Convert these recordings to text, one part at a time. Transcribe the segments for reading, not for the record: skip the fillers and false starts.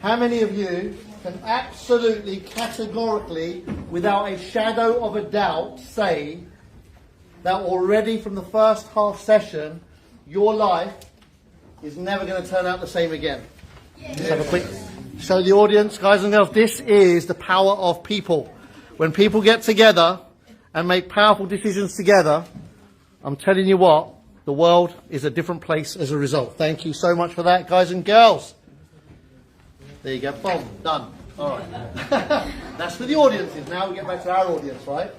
How many of you can absolutely, categorically, without a shadow of a doubt, say that already from the first half session, your life is never going to turn out the same again? Just have a quick show the audience, guys and girls. This is the power of people. When people get together and make powerful decisions together, I'm telling you what, the world is a different place as a result. Thank you so much for that, guys and girls. There you go. Boom. Done. All right. That's for the audiences. Now we get back to our audience, right?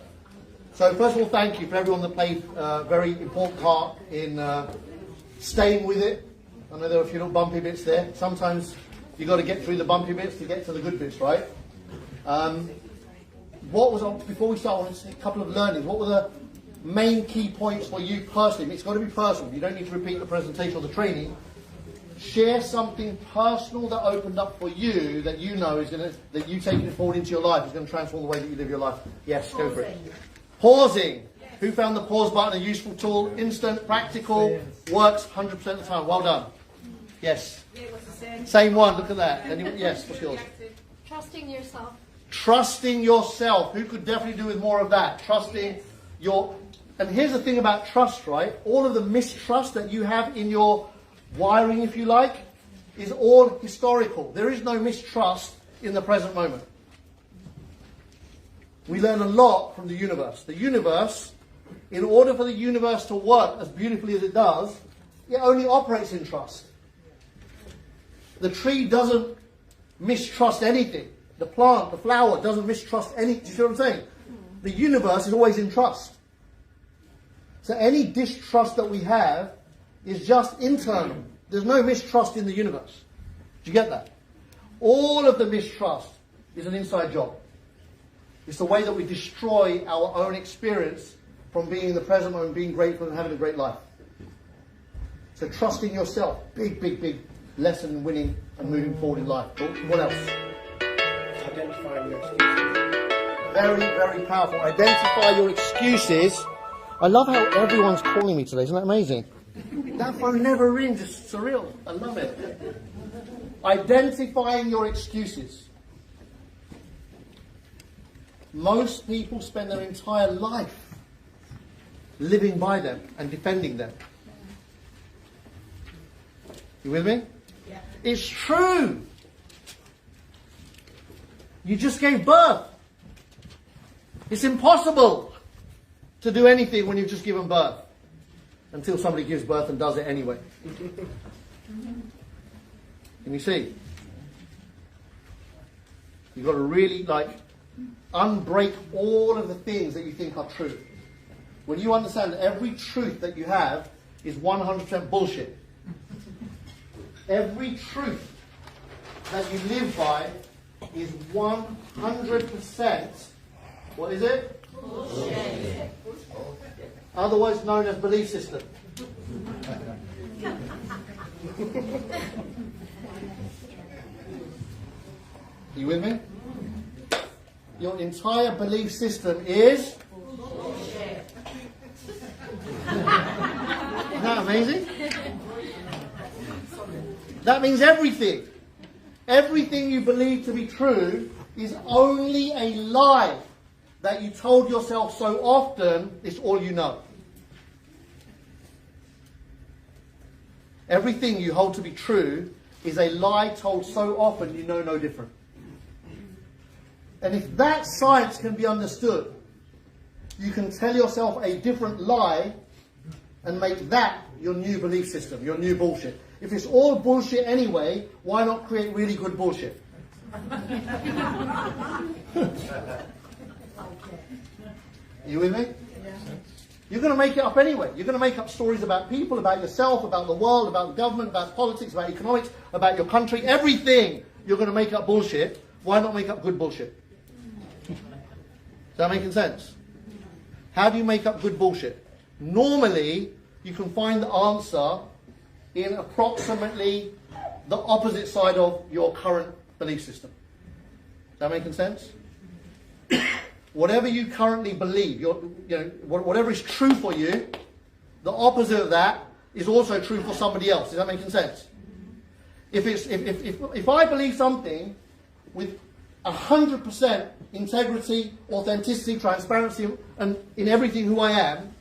So first of all, thank you for everyone that played a very important part in staying with it. I know there were a few little bumpy bits there. Sometimes you've got to get through the bumpy bits to get to the good bits, right? Before we start on a couple of learnings, what were the main key points for you personally? It's got to be personal. You don't need to repeat the presentation or the training. Share something personal that opened up for you that you know is going to, that you taking it forward into your life is going to transform the way that you live your life. Yes, go for it. Pausing. Who found the pause button a useful tool? Instant, practical, works 100% of the time. Well done. Yes. Same one. Look at that. Anyone? Yes. What's yours? Trusting yourself. Trusting yourself. Who could definitely do with more of that? Trusting your. And here's the thing about trust, right? All of the mistrust that you have in your wiring, if you like, is all historical. There is no mistrust in the present moment. We learn a lot from the universe. The universe, in order for the universe to work as beautifully as it does, it only operates in trust. The tree doesn't mistrust anything. The plant, the flower, doesn't mistrust anything. Do you see what I'm saying? The universe is always in trust. So any distrust that we have is just internal. There's no mistrust in the universe. Do you get that? All of the mistrust is an inside job. It's the way that we destroy our own experience from being in the present moment, being grateful and having a great life. So trusting yourself, big, big, big lesson in winning and moving forward in life. What else? Identifying your excuses. Very, very powerful. Identify your excuses. I love how everyone's calling me today. Isn't that amazing? That phone never rings. It's surreal. I love it. Identifying your excuses. Most people spend their entire life living by them and defending them. You with me? Yeah. It's true. You just gave birth. It's impossible to do anything when you've just given birth. Until somebody gives birth and does it anyway. Can you see? You've got to really unbreak all of the things that you think are true. When you understand that every truth that you have is 100% bullshit. Every truth that you live by is 100%, what is it? Bullshit. Otherwise known as belief system. You with me? Your entire belief system is bullshit. Isn't that amazing? That means everything. Everything you believe to be true is only a lie that you told yourself so often it's all you know. Everything you hold to be true is a lie told so often you know no different. And if that science can be understood, you can tell yourself a different lie and make that your new belief system, your new bullshit. If it's all bullshit anyway, why not create really good bullshit? You with me? You're going to make it up anyway. You're going to make up stories about people, about yourself, about the world, about the government, about politics, about economics, about your country. Everything you're going to make up bullshit. Why not make up good bullshit? Is that making sense? How do you make up good bullshit? Normally, you can find the answer in approximately the opposite side of your current belief system. Is that making sense? Whatever you currently believe, whatever is true for you, the opposite of that is also true for somebody else. Is that making sense? If I believe something with 100% integrity, authenticity, transparency, and in everything who I am,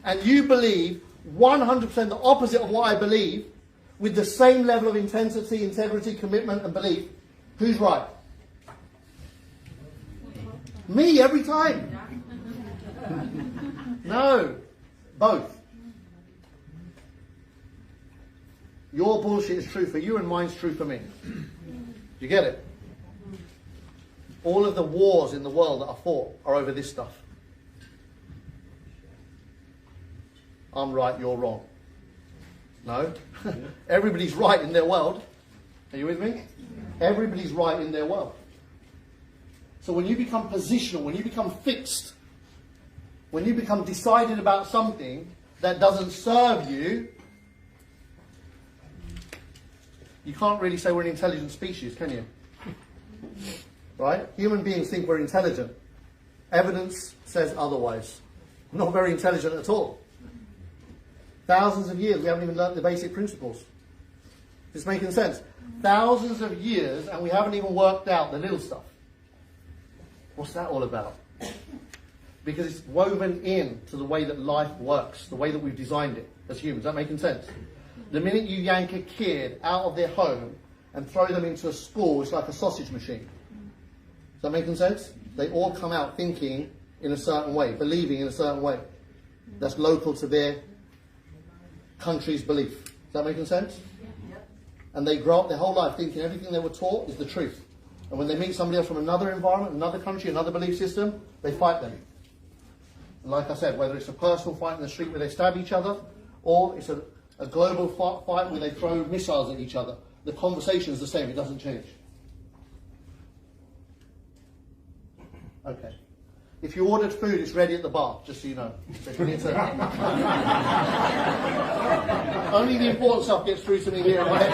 and you believe 100% the opposite of what I believe, with the same level of intensity, integrity, commitment, and belief, who's right? Me, every time. No, both. Your bullshit is true for you and mine's true for me. Do you get it? All of the wars in the world that are fought are over this stuff. I'm right, you're wrong. No. Everybody's right in their world. Are you with me? Everybody's right in their world. So when you become positional, when you become fixed, when you become decided about something that doesn't serve you, you can't really say we're an intelligent species, can you? Right? Human beings think we're intelligent. Evidence says otherwise. We're not very intelligent at all. Thousands of years, we haven't even learnt the basic principles. Is this making sense? Thousands of years, and we haven't even worked out the little stuff. What's that all about? Because it's woven into the way that life works, the way that we've designed it as humans. Is that making sense? The minute you yank a kid out of their home and throw them into a school, it's like a sausage machine. Is that making sense? They all come out thinking in a certain way, believing in a certain way. That's local to their country's belief. Is that making sense? And they grow up their whole life thinking everything they were taught is the truth. And when they meet somebody else from another environment, another country, another belief system, they fight them. And like I said, whether it's a personal fight in the street where they stab each other, or it's a global fight where they throw missiles at each other, the conversation is the same, it doesn't change. Okay. If you ordered food, it's ready at the bar, just so you know. So if you need to... Only the important stuff gets through to me here in my head.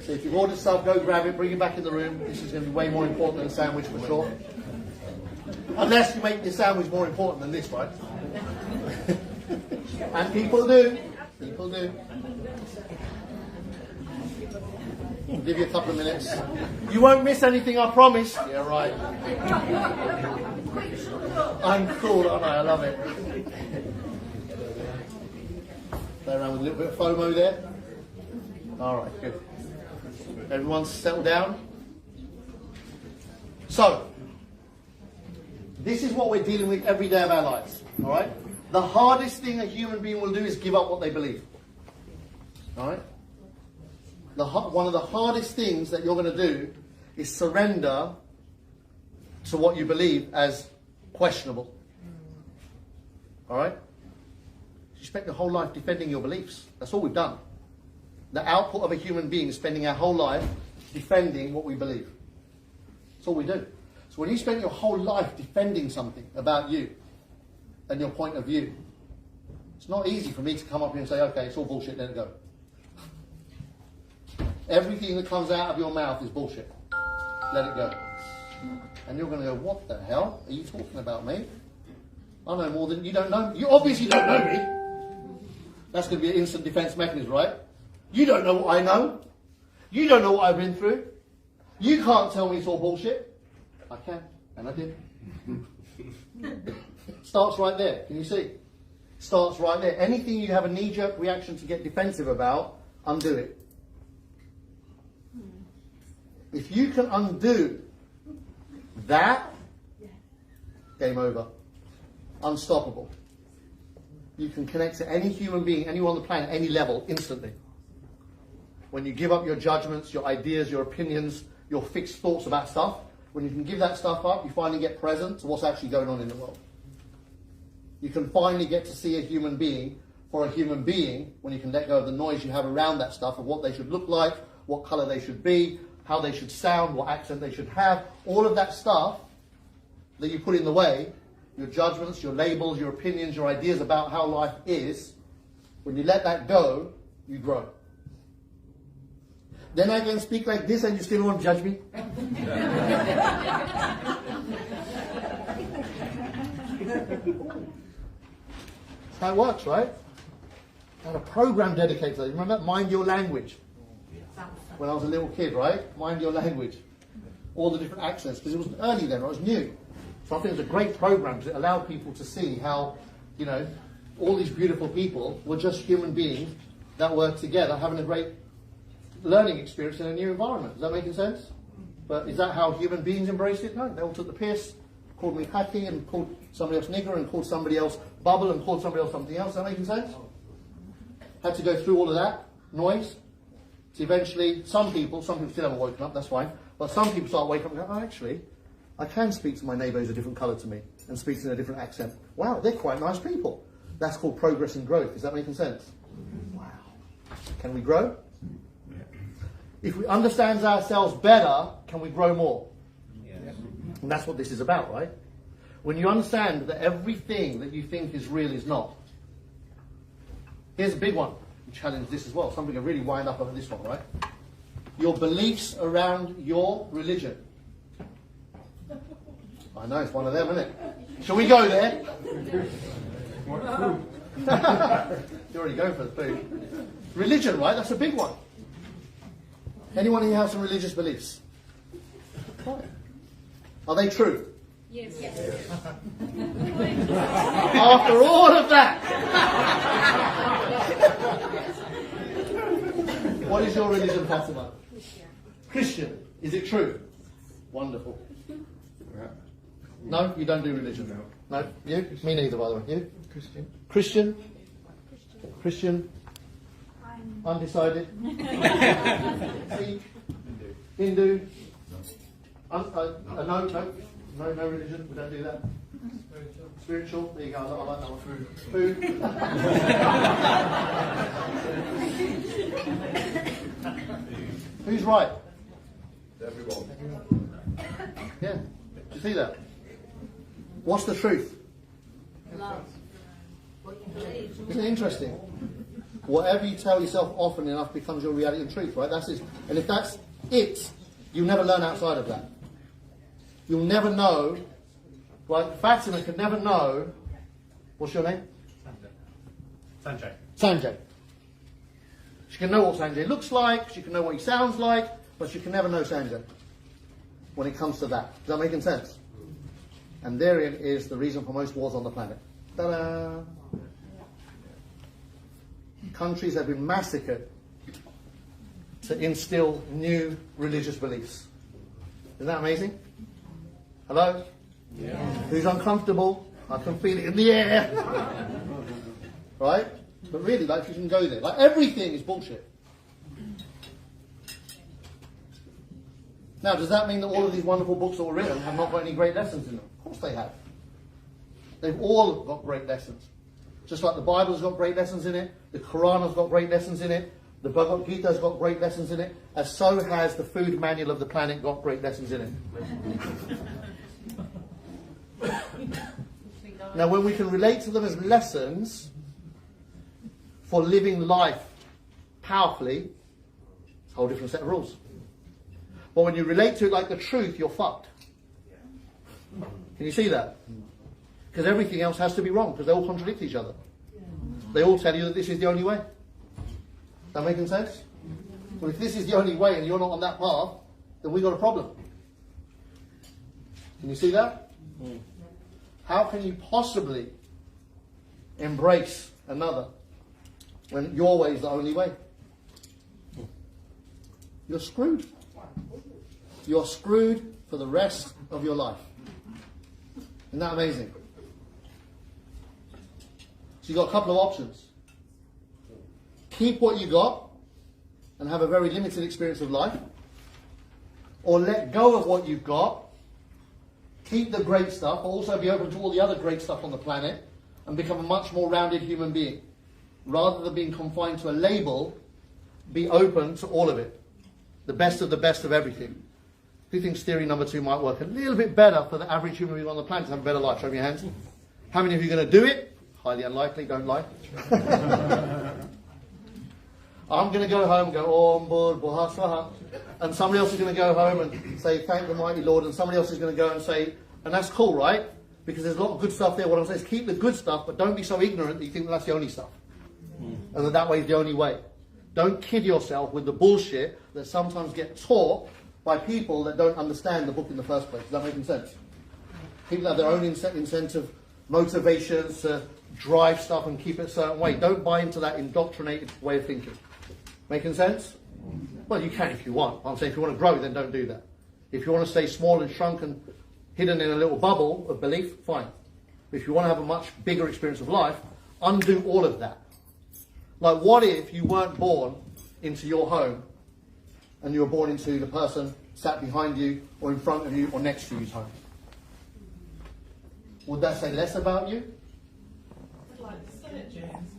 So if you've ordered stuff, go grab it, bring it back in the room. This is going to be way more important than a sandwich for sure. Unless you make your sandwich more important than this, right? And people do. People do. I'll give you a couple of minutes. You won't miss anything, I promise. Yeah, right. I'm cool, aren't I? I love it. Play around with a little bit of FOMO there. Alright, good. Everyone's settled down. So, this is what we're dealing with every day of our lives. Alright? The hardest thing a human being will do is give up what they believe. Alright? One of the hardest things that you're going to do is surrender to what you believe as questionable. Alright? You spent your whole life defending your beliefs. That's all we've done. The output of a human being is spending our whole life defending what we believe. That's all we do. So when you spend your whole life defending something about you and your point of view, it's not easy for me to come up here and say, okay, it's all bullshit, let it go. Everything that comes out of your mouth is bullshit. Let it go. And you're going to go, what the hell are you talking about, me? I know more than you don't know. You obviously don't know me. That's going to be an instant defense mechanism, right? You don't know what I know. You don't know what I've been through. You can't tell me it's all bullshit. I can, and I did. Starts right there. Can you see? Starts right there. Anything you have a knee-jerk reaction to get defensive about, undo it. If you can undo that, game over. Unstoppable. You can connect to any human being, anyone on the planet, any level, instantly. When you give up your judgments, your ideas, your opinions, your fixed thoughts about stuff, when you can give that stuff up, you finally get present to what's actually going on in the world. You can finally get to see a human being for a human being when you can let go of the noise you have around that stuff of what they should look like, what colour they should be, how they should sound, what accent they should have, all of that stuff that you put in the way, your judgments, your labels, your opinions, your ideas about how life is, when you let that go, you grow. Then I can speak like this and you still won't judge me? That's how it works, right? I had a program dedicated to that. Remember, Mind Your Language? When I was a little kid, right? Mind Your Language. All the different accents, because it was early then, it was new. So I think it was a great program because it allowed people to see how, you know, all these beautiful people were just human beings that worked together, having a great learning experience in a new environment. Is that making sense? But is that how human beings embraced it? No, they all took the piss, called me hacky and called somebody else nigger and called somebody else bubble and called somebody else something else. Is that making sense? Had to go through all of that noise. So eventually, some people still haven't woken up, that's fine, but some people start waking up and go, oh, actually, I can speak to my neighbour who's a different colour to me and speaks in a different accent. Wow, they're quite nice people. That's called progress and growth. Is that making sense? Wow. Can we grow? If we understand ourselves better, can we grow more? Yes. And that's what this is about, right? When you understand that everything that you think is real is not. Here's a big one. We challenge this as well. Something can really wind up over this one, right? Your beliefs around your religion. I know, it's one of them, isn't it? Shall we go there? You're already going for the food. Religion, right? That's a big one. Anyone here have some religious beliefs? Are they true? Yes. After all of that, what is your religion, Fatima? Christian. Is it true? Wonderful. No, you don't do religion. No, you? Me neither, by the way. You? Christian. Christian. Undecided. Sikh. Hindu. No religion. We don't do that. Spiritual. There you go. I like that one. Food. Who's right? Everyone. Yeah. Do you see that? What's the truth? Love. Isn't it interesting? Whatever you tell yourself often enough becomes your reality and truth, right? That's it. And if that's it, you'll never learn outside of that. You'll never know, like Fatima could never know, what's your name? Sanjay. Sanjay. She can know what Sanjay looks like, she can know what he sounds like, but she can never know Sanjay when it comes to that. Is that making sense? And therein is the reason for most wars on the planet. Ta-da! Countries have been massacred to instill new religious beliefs. Isn't that amazing? Hello? Yeah. Who's uncomfortable? I can feel it in the air. Right? But really, like, you can go there. Like, everything is bullshit. Now, does that mean that all of these wonderful books that were written have not got any great lessons in them? Of course they have. They've all got great lessons. Just like the Bible's got great lessons in it, the Quran has got great lessons in it, the Bhagavad Gita's got great lessons in it, as so has the food manual of the planet got great lessons in it. Now, when we can relate to them as lessons for living life powerfully, it's a whole different set of rules. But when you relate to it like the truth, you're fucked. Can you see that? Because everything else has to be wrong, because they all contradict each other. They all tell you that this is the only way. That making sense? Well, if this is the only way and you're not on that path, then we've got a problem. Can you see that? How can you possibly embrace another when your way is the only way? You're screwed. You're screwed for the rest of your life. Isn't that amazing? So you've got a couple of options. Keep what you got and have a very limited experience of life. Or let go of what you've got, keep the great stuff, but also be open to all the other great stuff on the planet and become a much more rounded human being. Rather than being confined to a label, be open to all of it. The best of everything. Who thinks theory number 2 might work a little bit better for the average human being on the planet to have a better life? Show me your hands. How many of you are going to do it? Highly unlikely, don't lie. I'm going to go home and go, Om Bud Bohasaha. And somebody else is going to go home and say, thank the mighty Lord. And somebody else is going to go and say, and that's cool, right? Because there's a lot of good stuff there. What I'm saying is keep the good stuff, but don't be so ignorant that you think that's the only stuff. and that way is the only way. Don't kid yourself with the bullshit that sometimes gets taught by people that don't understand the book in the first place. Is that making sense? People have their own incentive, motivations to drive stuff and keep it a certain way. Don't buy into that indoctrinated way of thinking. Making sense? Well, you can if you want. I'm saying if you want to grow, then don't do that. If you want to stay small and shrunk and hidden in a little bubble of belief, fine. If you want to have a much bigger experience of life, undo all of that. Like, what if you weren't born into your home and you were born into the person sat behind you or in front of you or next to you's home? Would that say less about you? I'd like to say it, James.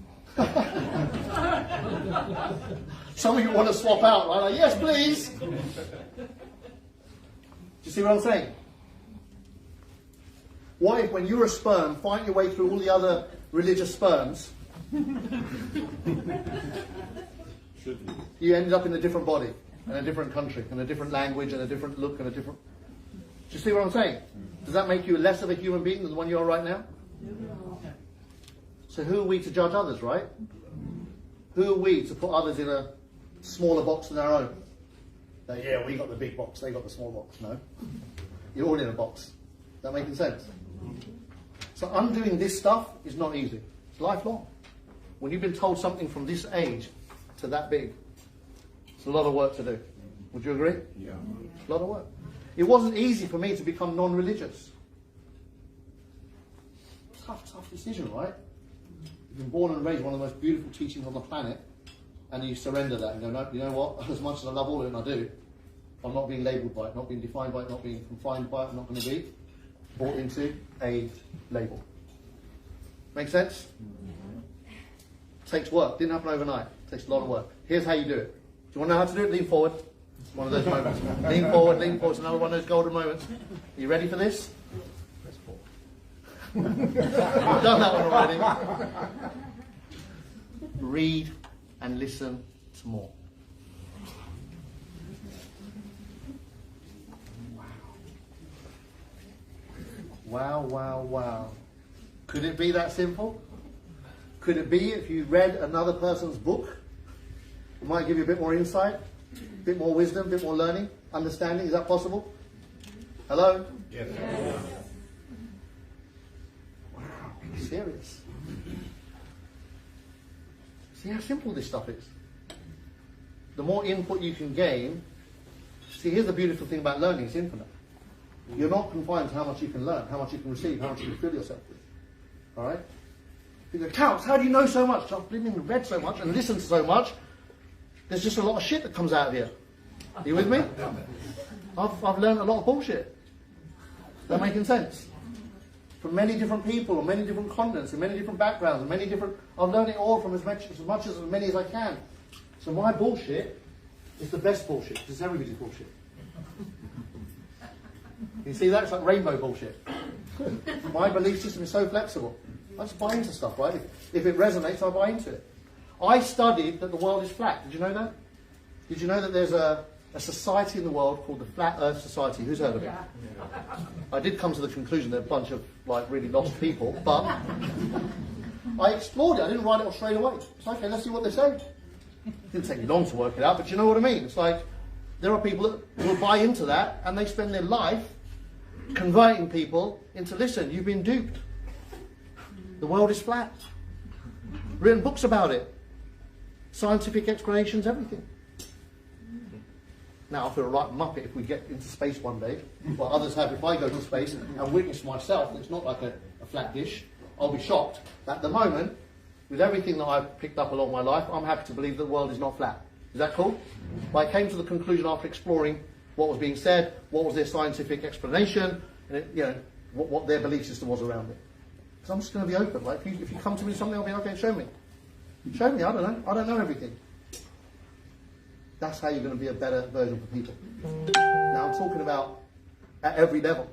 Some of you want to swap out, right? Like, yes, please. Do you see what I'm saying? What if when you're a sperm, fight your way through all the other religious sperms, you ended up in a different body, and a different country, and a different language, and a different look, and a different... Do you see what I'm saying? Does that make you less of a human being than the one you are right now? So who are we to judge others, right? Who are we to put others in a smaller box than our own? Like, yeah, we got the big box, they got the small box. No. You're all in a box. Is that making sense? So undoing this stuff is not easy. It's lifelong. When you've been told something from this age to that big, it's a lot of work to do. Would you agree? Yeah. A lot of work. It wasn't easy for me to become non-religious. Tough decision, right? You've been born and raised one of the most beautiful teachings on the planet, and you surrender that and go, no, you know what? As much as I love all of it, and I do, I'm not being labelled by it, not being defined by it, not being confined by it. I'm not going to be brought into a label. Make sense? Takes work. Didn't happen overnight. Takes a lot of work. Here's how you do it. Do you want to know how to do it? Lean forward. It's one of those moments. Lean forward, lean forward. It's another one of those golden moments. Are you ready for this? Press pause. We've done that one already. Read and listen to more. Wow, wow, wow. Could it be that simple? Could it be if you read another person's book, it might give you a bit more insight, a bit more wisdom, a bit more learning, understanding? Is that possible? Hello? Yes. Wow, serious. See how simple this stuff is? The more input you can gain, see, here's the beautiful thing about learning, it's infinite. You're not confined to how much you can learn, how much you can receive, how much you can fill yourself with. Alright? You go, Counts, how do you know so much? I've read so much and listened to so much. There's just a lot of shit that comes out of here. Are you with me? I've learned a lot of bullshit. Is that making sense? From many different people, on many different continents, and many different backgrounds, and many different... I've learned it all from as many as I can. So my bullshit is the best bullshit, because it's everybody's bullshit. You see that? It's like rainbow bullshit. My belief system is so flexible. I just buy into stuff, right? If it resonates, I buy into it. I studied that the world is flat. Did you know that? Did you know that there's a society in the world called the Flat Earth Society? Who's heard of it? Yeah. I did come to the conclusion they're a bunch of like really lost people, but I explored it. I didn't write it off straight away. It's like, okay, let's see what they say. It didn't take me long to work it out, but you know what I mean? It's like there are people that will buy into that and they spend their life converting people into, listen, you've been duped. The world is flat. Written books about it. Scientific explanations, everything. Now, I feel a right muppet if we get into space one day, but others have. If I go to space and witness myself, it's not like a flat dish. I'll be shocked. At the moment, with everything that I've picked up along my life, I'm happy to believe that the world is not flat. Is that cool? But I came to the conclusion after exploring what was being said, what was their scientific explanation, and what their belief system was around it. Because I'm just going to be open. Like if you come to me with something, I'll be okay. Show me. Show me. I don't know. I don't know everything. That's how you're going to be a better version for people. Now I'm talking about at every level.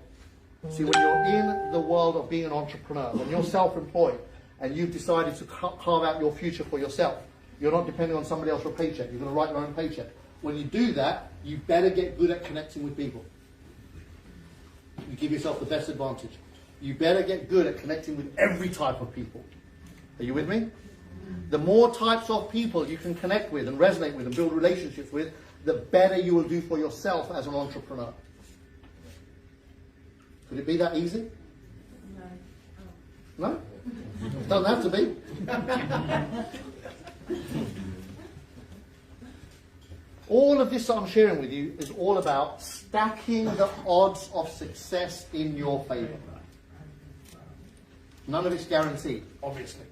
See, when you're in the world of being an entrepreneur, when you're self-employed and you've decided to carve out your future for yourself, you're not depending on somebody else for a paycheck. You're going to write your own paycheck. When you do that, you better get good at connecting with people. You give yourself the best advantage. You better get good at connecting with every type of people. Are you with me? The more types of people you can connect with and resonate with and build relationships with, the better you will do for yourself as an entrepreneur. Could it be that easy? No? It doesn't have to be. All of this that I'm sharing with you is all about stacking the odds of success in your favour. None of it's guaranteed, obviously.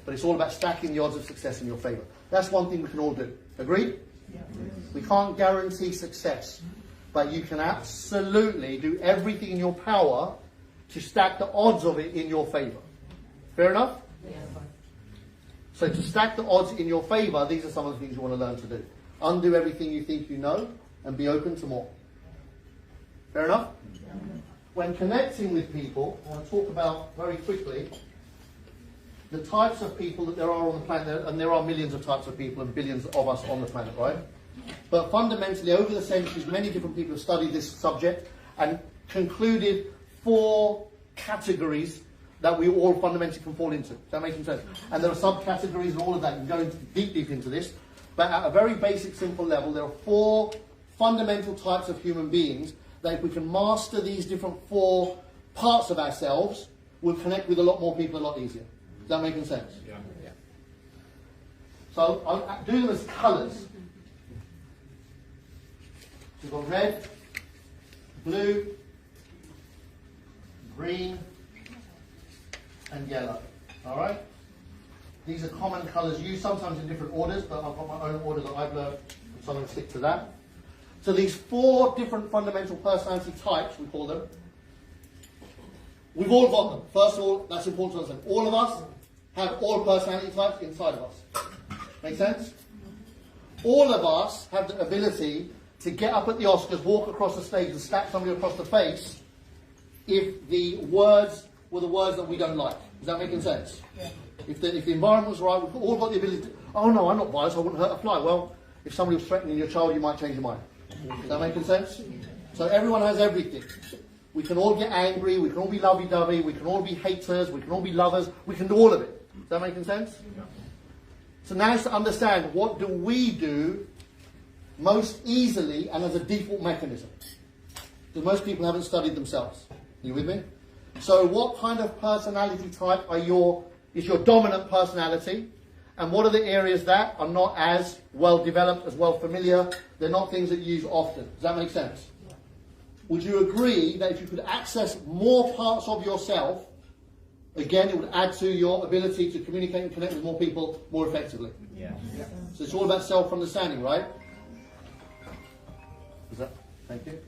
But it's all about stacking the odds of success in your favour. That's one thing we can all do. Agreed? Yeah. We can't guarantee success. But you can absolutely do everything in your power to stack the odds of it in your favour. Fair enough? Yeah. So to stack the odds in your favour, these are some of the things you want to learn to do. Undo everything you think you know and be open to more. Fair enough? When connecting with people, I want to talk about very quickly the types of people that there are on the planet, and there are millions of types of people and billions of us on the planet, right? But fundamentally, over the centuries, many different people have studied this subject and concluded 4 categories that we all fundamentally can fall into. Does that make sense? And there are subcategories and all of that. You can go deep into this. But at a very basic, simple level, there are 4 fundamental types of human beings that if we can master these different 4 parts of ourselves, we'll connect with a lot more people a lot easier. Is that making sense? Yeah. So I'll do them as colours. We've got red, blue, green, and yellow. Alright? These are common colours used, sometimes in different orders, but I've got my own order that I've learned, so I'm going to stick to that. So these 4 different fundamental personality types, we call them, we've all got them. First of all, that's important to understand. All of us have all personality types inside of us. Make sense? All of us have the ability to get up at the Oscars, walk across the stage and slap somebody across the face if the words were the words that we don't like. Is that making sense? Yeah. If the environment was right, we've all got the ability to, oh no, I'm not biased, I wouldn't hurt a fly. Well, if somebody was threatening your child, you might change your mind. Is that making sense? So everyone has everything. We can all get angry, we can all be lovey-dovey, we can all be haters, we can all be lovers, we can do all of it. Is that making sense? Yeah. So now it's to understand, what do we do most easily and as a default mechanism? Because most people haven't studied themselves. Are you with me? So what kind of personality type is your dominant personality? And what are the areas that are not as well developed, as well familiar? They're not things that you use often. Does that make sense? Yeah. Would you agree that if you could access more parts of yourself, again, it would add to your ability to communicate and connect with more people more effectively? Yeah. So it's all about self-understanding, right? Is that? Thank you.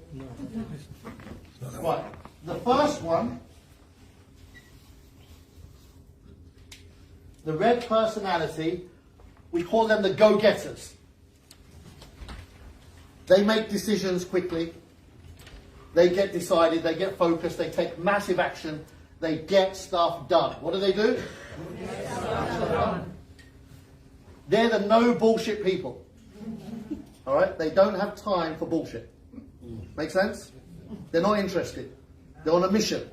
Right. The first one, the red personality, we call them the go-getters. They make decisions quickly. They get decided. They get focused. They take massive action. They get stuff done. What do? They're the no bullshit people. All right? They don't have time for bullshit. Make sense? They're not interested. They're on a mission.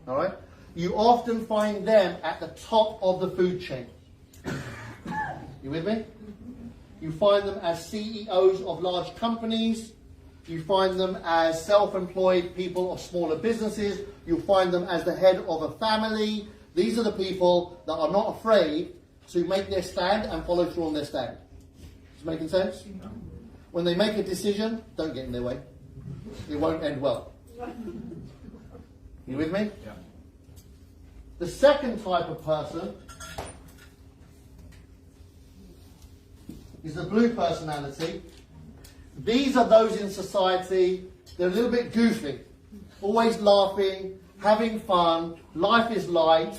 All right? You often find them at the top of the food chain. You with me? You find them as CEOs of large companies. You find them as self-employed people of smaller businesses. You'll find them as the head of a family. These are the people that are not afraid to make their stand and follow through on their stand. Is it making sense? When they make a decision, don't get in their way. It won't end well. You with me? Yeah. The second type of person is the blue personality. These are those in society, they're a little bit goofy, always laughing, having fun, life is light,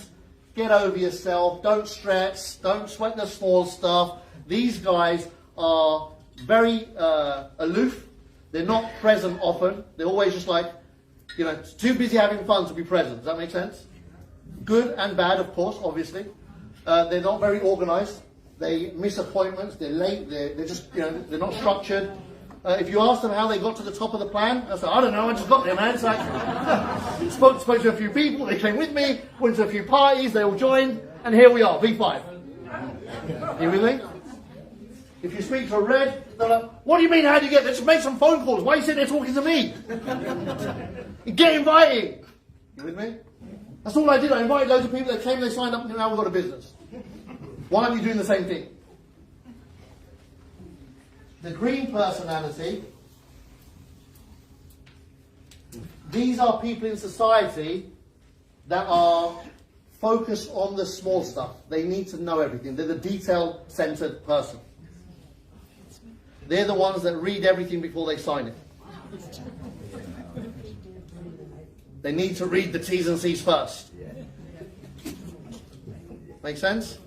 get over yourself, don't stress, don't sweat the small stuff. These guys are very aloof, they're not present often, they're always just like, too busy having fun to be present. Does that make sense? Good and bad, of course, obviously. They're not very organised. They miss appointments. They're late. They're just, they're not structured. If you ask them how they got to the top of the plan, they say, I don't know, I just got there, man. It's like, spoke to a few people, they came with me, went to a few parties, they all joined, and here we are, V5. You with me? If you speak to a red, they're like, what do you mean, how do you get there? Just make some phone calls. Why are you sitting there talking to me? Get invited. You with me? That's all I did. I invited loads of people that came, they signed up, and now we've got a business. Why aren't you doing the same thing? The green personality, these are people in society that are focused on the small stuff. They need to know everything. They're the detail-centered person. They're the ones that read everything before they sign it. They need to read the T's and C's first. Make sense?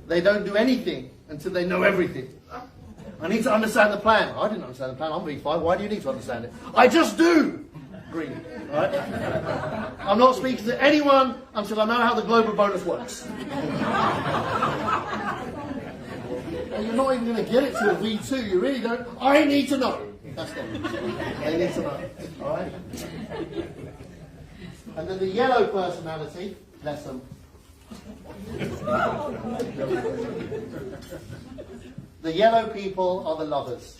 They don't do anything until they know everything. I need to understand the plan. I didn't understand the plan. I'm V5. Why do you need to understand it? I just do. Green. Right? I'm not speaking to anyone until I know how the global bonus works. And you're not even going to get it to a V2. You really don't. I need to know. That's them. They need to know. All right? And then the yellow personality, bless them. The yellow people are the lovers.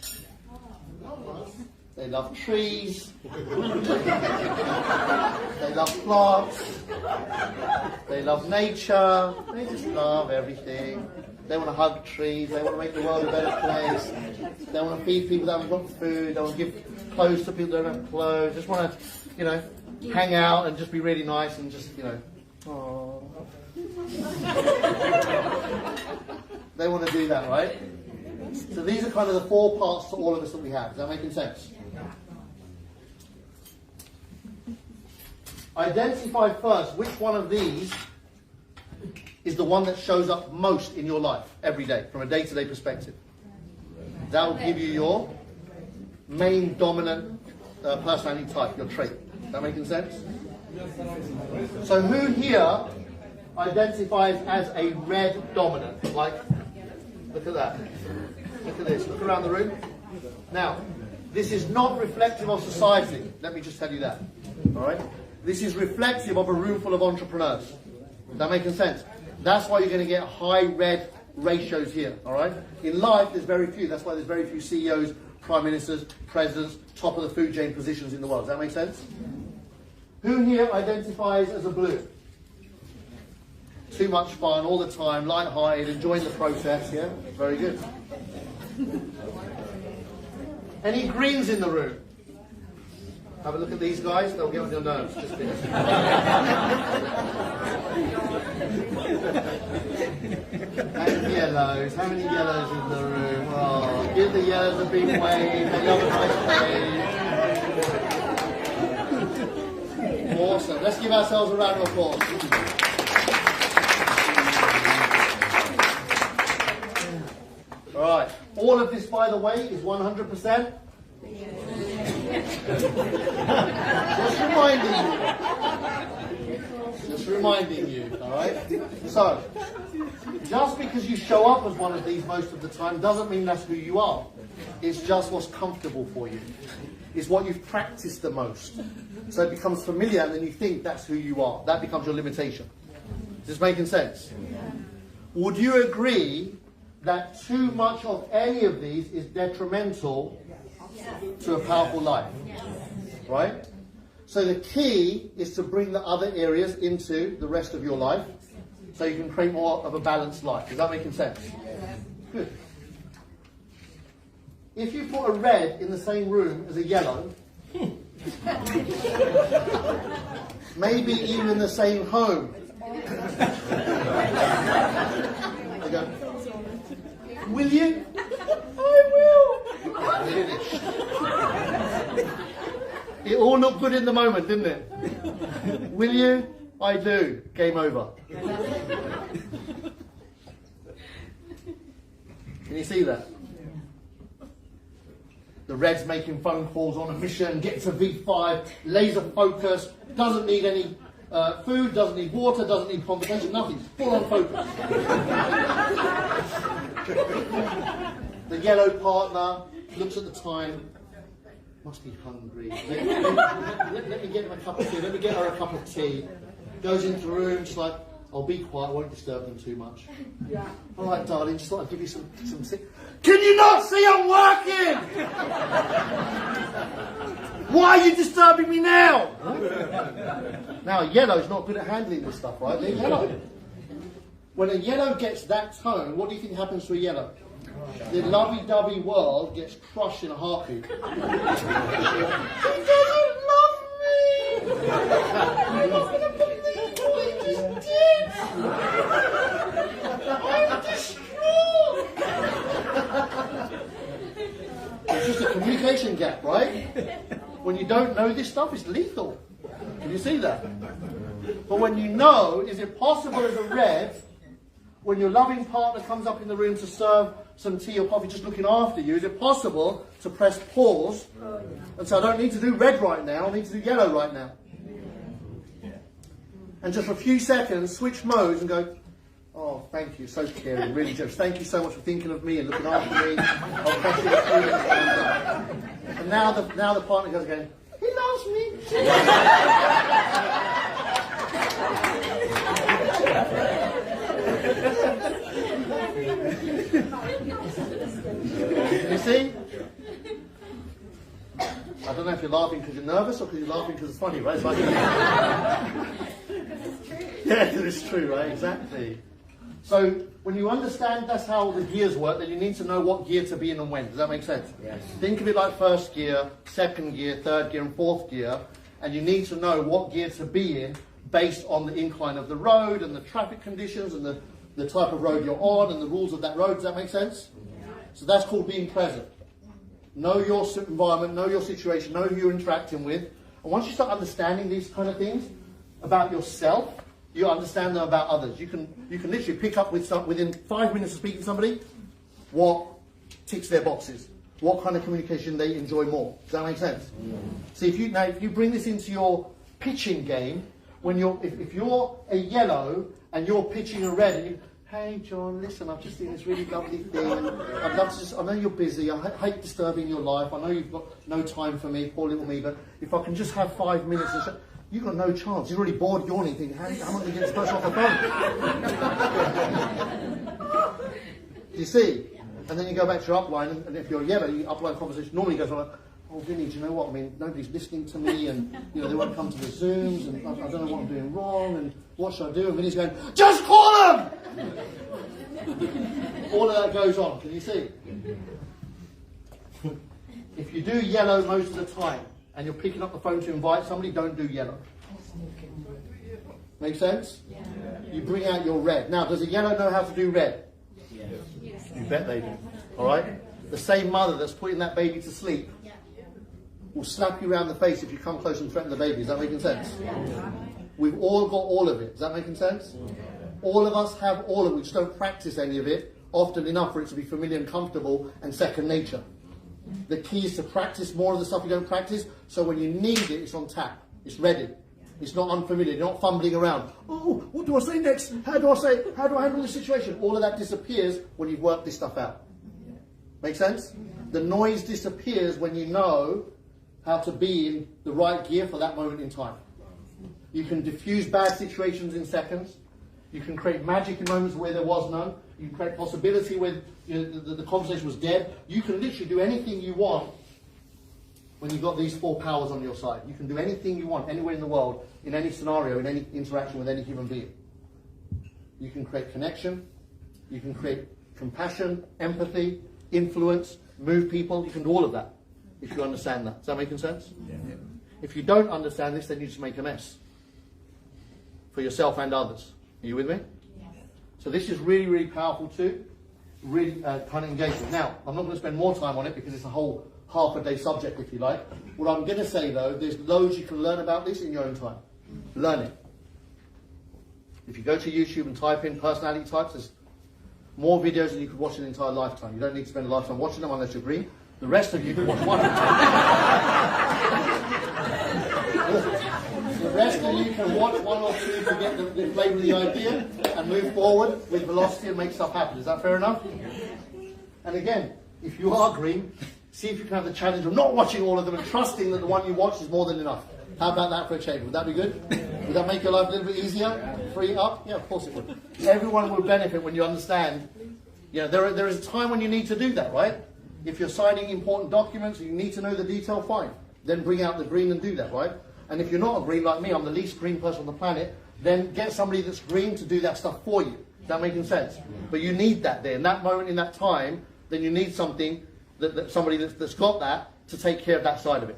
They love trees. They love plants. They love nature. They just love everything. They want to hug trees. They want to make the world a better place. They want to feed people that haven't got food. They want to give clothes to people that don't have clothes. Just want to, hang out and just be really nice and just, aww. They want to do that, right? So these are kind of the 4 parts to all of us that we have. Is that making sense? Identify first which one of these is the one that shows up most in your life every day from a day-to-day perspective. That will give you your main dominant personality type, your trait. Is that making sense? So who here identifies as a red dominant? Like, look at that. Look at this. Look around the room. Now, this is not reflective of society. Let me just tell you that. All right? This is reflective of a room full of entrepreneurs. Is that making sense? That's why you're going to get high red ratios here. All right? In life, there's very few. That's why there's very few CEOs, prime ministers, presidents, top of the food chain positions in the world. Does that make sense? Who here identifies as a blue? Too much fun all the time, light-hearted, enjoying the process. Yeah? Very good. Any greens in the room? Have a look at these guys, they'll get on your nerves. Just this. And yellows. How many yellows in the room? Oh, give the yellows a big wave. They love a nice wave. Awesome. Let's give ourselves a round of applause. Alright. All of this, by the way, is 100%. Just reminding you, alright? So, just because you show up as one of these most of the time doesn't mean that's who you are. It's just what's comfortable for you. It's what you've practiced the most. So it becomes familiar and then you think that's who you are. That becomes your limitation. Is this making sense? Would you agree that too much of any of these is detrimental to a powerful life? Right? So the key is to bring the other areas into the rest of your life so you can create more of a balanced life. Is that making sense? Good. If you put a red in the same room as a yellow, maybe even in the same home, they go, will you? I will. It all looked good in the moment, didn't it? Will you? I do. Game over. Can you see that? The red's making phone calls on a mission, gets a V5, laser focus, doesn't need any food, doesn't need water, doesn't need conversation, nothing. Full on focus. The yellow partner looks at the time, must be hungry. Let me get him a cup of tea, let me get her a cup of tea. Goes into the room, she's like, I'll be quiet, I won't disturb them too much. Yeah. All right, darling, just thought I'd give you some. Can you not see I'm working? Why are you disturbing me now? Now, a yellow's not good at handling this stuff, right? They're yellow. When a yellow gets that tone, what do you think happens to a yellow? The lovey-dovey world gets crushed in a heartbeat. He doesn't love me! I'm not going to believe what he just did! I'm distraught! It's just a communication gap, right? When you don't know this stuff, it's lethal. Can you see that? But when you know, is it possible as a red, when your loving partner comes up in the room to serve some tea or coffee, just looking after you, is it possible to press pause and say, I don't need to do red right now, I need to do yellow right now? And just for a few seconds, switch modes and go, oh, thank you, so caring, really generous. Thank you so much for thinking of me and looking after me. I'll press it through. And now the partner goes again, he loves me. You see? I don't know if you're laughing because you're nervous or because you're laughing because it's funny, right? It's like, yeah, because it's true, right? Exactly. So when you understand that's how the gears work, then you need to know what gear to be in and when. Does that make sense? Yes. Think of it like first gear, second gear, third gear, and fourth gear, and you need to know what gear to be in based on the incline of the road and the traffic conditions and the type of road you're on and the rules of that road. Does that make sense? Yeah. So that's called being present. Know your environment, know your situation, know who you're interacting with. And once you start understanding these kind of things about yourself, you understand them about others. You can literally pick up within 5 minutes of speaking to somebody what ticks their boxes, what kind of communication they enjoy more. Does that make sense? Yeah. See, if you bring this into your pitching game, when if you're a yellow and you're pitching a red, and you, hey John, listen, I've just seen this really lovely thing. I'd love to I know you're busy. I hate disturbing your life. I know you've got no time for me, poor little me. But if I can just have 5 minutes, you've got no chance. You're already bored, yawning, thinking, how am I going to get this person off the phone? Do you see? And then you go back to your upline, and if you're yellow, your upline conversation normally goes on like, oh, Vinny, do you know what? I mean, nobody's listening to me, and they won't come to the Zooms, and I don't know what I'm doing wrong, and what should I do? And Vinny's going, just call them! All of that goes on. Can you see? If you do yellow most of the time, and you're picking up the phone to invite somebody, don't do yellow. Make sense? Yeah. You bring out your red. Now, does a yellow know how to do red? Yes. Yes. You bet they do. All right? The same mother that's putting that baby to sleep will slap you around the face if you come close and threaten the baby. Is that making sense? Yeah. We've all got all of it. Is that making sense? Yeah. All of us have all of it. We just don't practice any of it often enough for it to be familiar and comfortable and second nature. The key is to practice more of the stuff you don't practice, so when you need it, it's on tap. It's ready. It's not unfamiliar. You're not fumbling around. Oh, what do I say next? How do I handle this situation? All of that disappears when you've worked this stuff out. Make sense? The noise disappears when you know how to be in the right gear for that moment in time. You can diffuse bad situations in seconds. You can create magic in moments where there was none. You can create possibility where the conversation was dead. You can literally do anything you want when you've got these four powers on your side. You can do anything you want anywhere in the world, in any scenario, in any interaction with any human being. You can create connection. You can create compassion, empathy, influence, move people. You can do all of that if you understand that. Is that making sense? Yeah. If you don't understand this, then you just make a mess for yourself and others. Are you with me? Yes. So this is really, really powerful too. Really kind of engagement. Now, I'm not going to spend more time on it because it's a whole half a day subject, if you like. What I'm going to say though, there's loads you can learn about this in your own time. Learn it. If you go to YouTube and type in personality types, there's more videos than you could watch in an entire lifetime. You don't need to spend a lifetime watching them unless you agree. The rest of you can watch one. The rest of you can watch one or two to get the flavour of the idea and move forward with velocity and make stuff happen. Is that fair enough? And again, if you are green, see if you can have the challenge of not watching all of them and trusting that the one you watch is more than enough. How about that for a change? Would that be good? Would that make your life a little bit easier? free up? Yeah, of course it would. Everyone will benefit when you understand. You know, there is a time when you need to do that, right? If you're signing important documents and you need to know the detail, fine. Then bring out the green and do that, right? And if you're not a green like me, I'm the least green person on the planet, then get somebody that's green to do that stuff for you. Is that making sense? But you need that there. In that moment, in that time, then you need something, that somebody that's got that to take care of that side of it.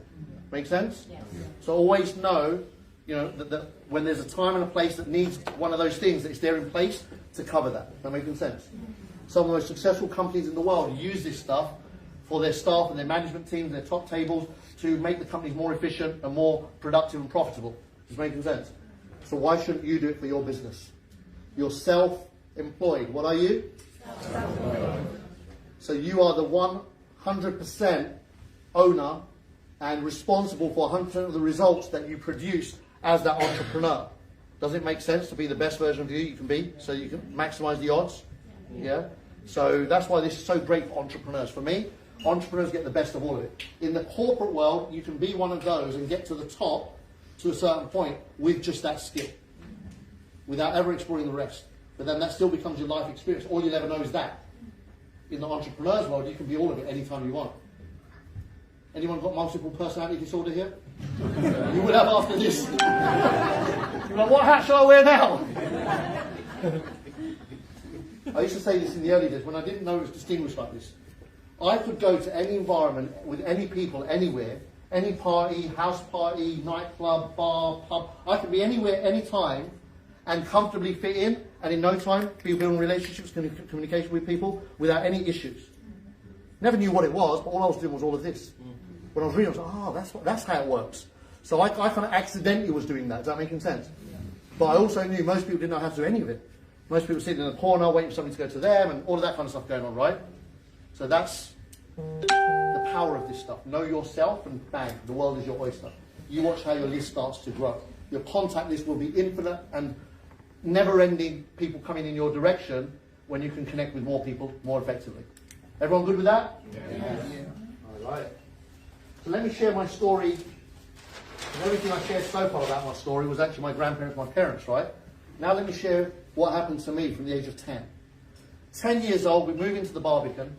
Make sense? Yes. So always know, you know, that when there's a time and a place that needs one of those things, that it's there in place to cover that. Is that making sense? Some of the most successful companies in the world use this stuff for their staff and their management teams, their top tables, to make the companies more efficient and more productive and profitable. Is making sense? So why shouldn't you do it for your business? You're self-employed. What are you? Self-employed. So you are the 100% owner and responsible for 100% of the results that you produce as that entrepreneur. Does it make sense to be the best version of you can be, so you can maximize the odds? Yeah? So that's why this is so great for entrepreneurs. For me, entrepreneurs get the best of all of it. In the corporate world, you can be one of those and get to the top to a certain point with just that skill, without ever exploring the rest. But then that still becomes your life experience. All you'll ever know is that. In the entrepreneur's world, you can be all of it anytime you want. Anyone got multiple personality disorder here? You will have after this. You're like, what hat shall I wear now? I used to say this in the early days when I didn't know it was distinguished like this. I could go to any environment with any people, anywhere, any party, house party, nightclub, bar, pub. I could be anywhere, anytime, and comfortably fit in, and in no time be building relationships, communication with people without any issues. Never knew what it was, but all I was doing was all of this. When I was reading, I was like, oh, that's how it works. So I kind of accidentally was doing that. Is that making sense? But I also knew most people didn't know how to do any of it. Most people sitting in a corner waiting for somebody to go to them and all of that kind of stuff going on, right? So that's the power of this stuff. Know yourself and bang, the world is your oyster. You watch how your list starts to grow. Your contact list will be infinite and never-ending people coming in your direction when you can connect with more people more effectively. Everyone good with that? Yes. All right. So let me share my story. And everything I shared so far about my story was actually my grandparents, my parents, right? Now let me share what happened to me from the age of 10. 10 years old, we moved into the Barbican,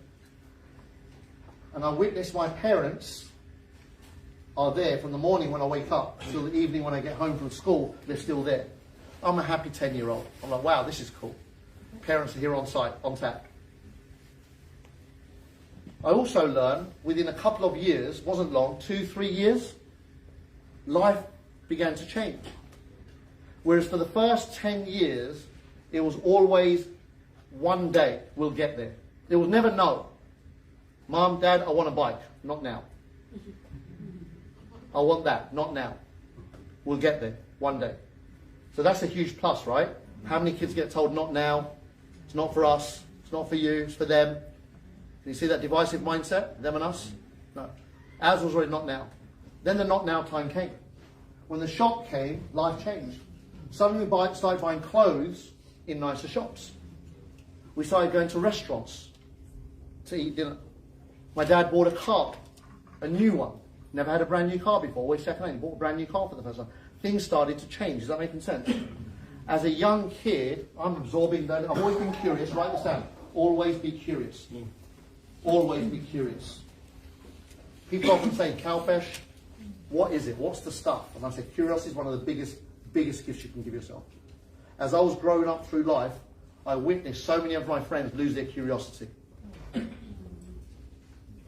and I witnessed my parents are there from the morning when I wake up till the evening when I get home from school, they're still there. I'm a happy 10-year-old. I'm like, wow, this is cool. Parents are here on site, on tap. I also learned within a couple of years, wasn't long, 2-3 years, life began to change. Whereas for the first 10 years, it was always one day we'll get there. It was never no. Mom, Dad, I want a bike. Not now. I want that. Not now. We'll get there one day. So that's a huge plus, right? How many kids get told not now? It's not for us. It's not for you. It's for them. Can you see that divisive mindset? Them and us? No. Ours was already not now. Then the not now time came. When the shop came, life changed. Suddenly we started buying clothes in nicer shops. We started going to restaurants to eat dinner. My dad bought a car, a new one. Never had a brand new car before, always second hand. He bought a brand new car for the first time. Things started to change. Is that making sense? As a young kid, I'm absorbing that. I've always been curious. Write this down. Always be curious. Always be curious. People often say, Kalpesh, what is it? What's the stuff? And I say, curiosity is one of the biggest gifts you can give yourself. As I was growing up through life, I witnessed so many of my friends lose their curiosity.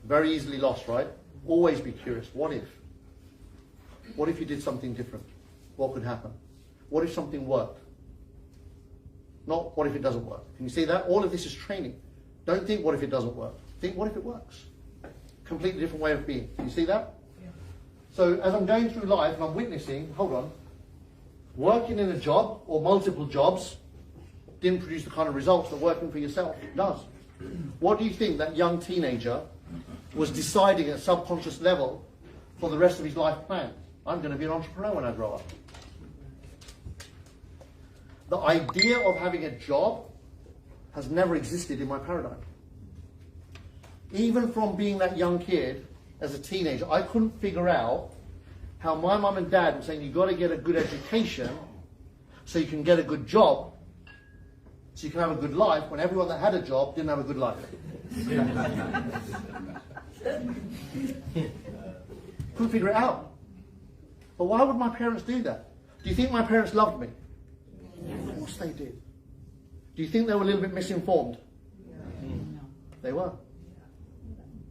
Very easily lost, right? Always be curious. What if? What if you did something different? What could happen? What if something worked? Not what if it doesn't work. Can you see that? All of this is training. Don't think what if it doesn't work. Think what if it works. Completely different way of being. Can you see that? Yeah. So as I'm going through life and I'm witnessing, hold on, working in a job or multiple jobs didn't produce the kind of results that working for yourself does. What do you think that young teenager was deciding at a subconscious level for the rest of his life plan? I'm going to be an entrepreneur when I grow up. The idea of having a job has never existed in my paradigm. Even from being that young kid, as a teenager, I couldn't figure out how my mum and dad were saying, you've got to get a good education so you can get a good job, so you can have a good life, when everyone that had a job didn't have a good life. Couldn't figure it out. But why would my parents do that? Do you think my parents loved me? Of course they did. Do you think they were a little bit misinformed? They were.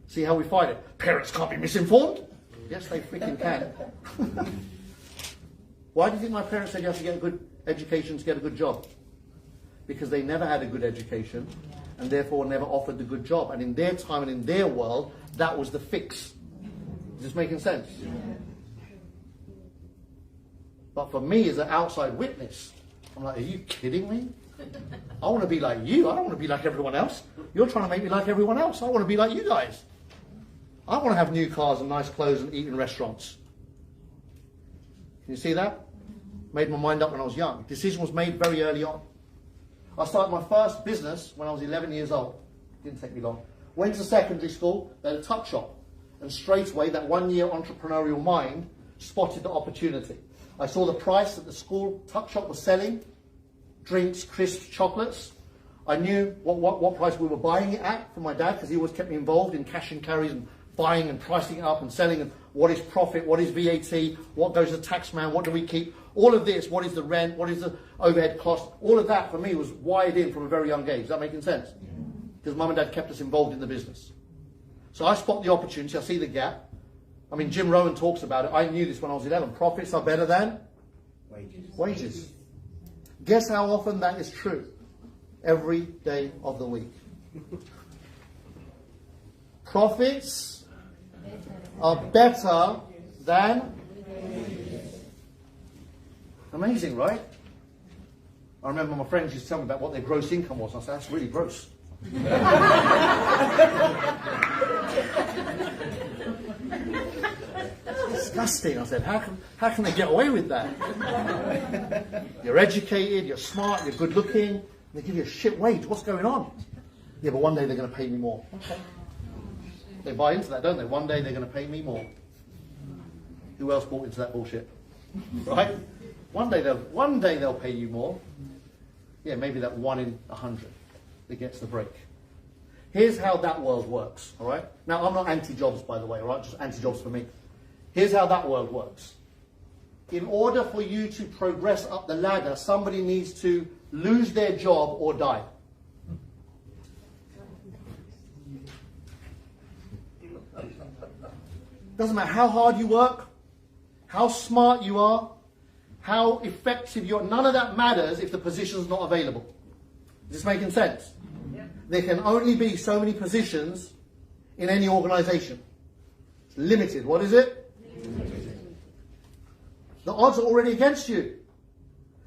See how we fight it? Parents can't be misinformed? Yes, they freaking can. Why do you think my parents said you have to get a good education to get a good job? Because they never had a good education and therefore never offered the good job. And in their time and in their world, that was the fix. Is this making sense? But for me as an outside witness, I'm like, are you kidding me? I want to be like you. I don't want to be like everyone else. You're trying to make me like everyone else. I want to be like you guys. I want to have new cars and nice clothes and eat in restaurants. Can you see that? Made my mind up when I was young. Decision was made very early on. I started my first business when I was 11 years old. Didn't take me long. Went to secondary school, they had a tuck shop. And straight away, that 1 year entrepreneurial mind spotted the opportunity. I saw the price that the school tuck shop was selling. Drinks, crisps, chocolates. I knew what price we were buying it at for my dad, because he always kept me involved in cash and carries and buying and pricing it up and selling, and what is profit, what is VAT, what goes to the tax man, what do we keep, all of this, what is the rent, what is the overhead cost, all of that for me was wired in from a very young age. Is that making sense? Because mum and dad kept us involved in the business. So I spot the opportunity, I see the gap. I mean, Jim Rohn talks about it. I knew this when I was 11. Profits are better than wages. Guess how often that is true? Every day of the week. Profits are better than... Amazing, right? I remember my friends used to tell me about what their gross income was. I said, that's really gross. Disgusting. I said, how can they get away with that? You're educated, you're smart, you're good looking, they give you a shit wage. What's going on? Yeah, but one day they're going to pay me more. Okay. They buy into that, don't they? One day they're going to pay me more. Who else bought into that bullshit? Right? One day they'll pay you more. Yeah, maybe that 1 in 100 that gets the break. Here's how that world works, all right? Now, I'm not anti-jobs, by the way, all right? Just anti-jobs for me. Here's how that world works. In order for you to progress up the ladder, somebody needs to lose their job or die. Doesn't matter how hard you work, how smart you are, how effective you are. None of that matters if the position is not available. Is this making sense? Yeah. There can only be so many positions in any organization. It's limited. What is it? Limited. The odds are already against you.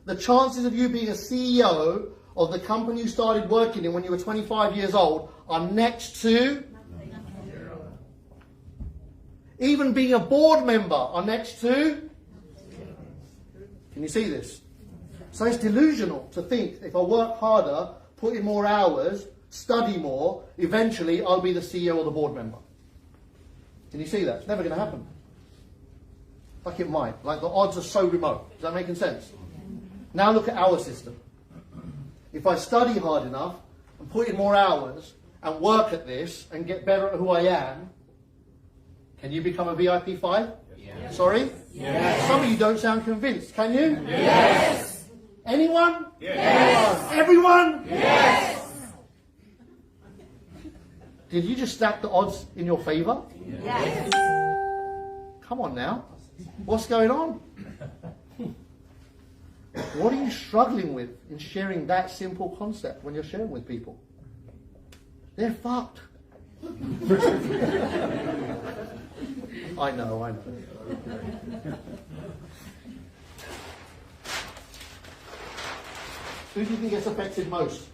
The chances of you being a CEO of the company you started working in when you were 25 years old are next to... Even being a board member are next to... Can you see this? So it's delusional to think if I work harder, put in more hours, study more, eventually I'll be the CEO or the board member. Can you see that? It's never going to happen. Like it might. Like the odds are so remote. Is that making sense? Now look at our system. If I study hard enough and put in more hours and work at this and get better at who I am, can you become a VIP 5? Yes. Sorry? Yes. Some of you don't sound convinced. Can you? Yes. Anyone? Yes. Everyone? Yes. Did you just stack the odds in your favor? Yes. Come on now. What's going on? What are you struggling with in sharing that simple concept when you're sharing with people? They're fucked. I know. Who do you think gets affected most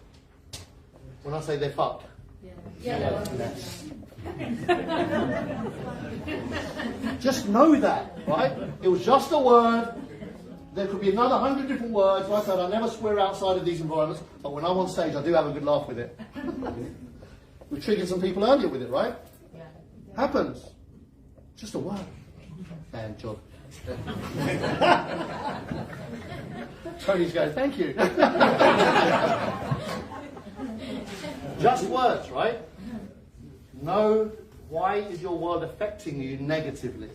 when I say they're fucked? Yeah. Yes. Just know that, right? It was just a word. There could be another 100 different words. Like I said, I never swear outside of these environments, but when I'm on stage, I do have a good laugh with it. We triggered some people earlier with it, right? Yeah. Happens. Just a word. Bad job. Tony's going, thank you. Just words, right? Know why is your world affecting you negatively?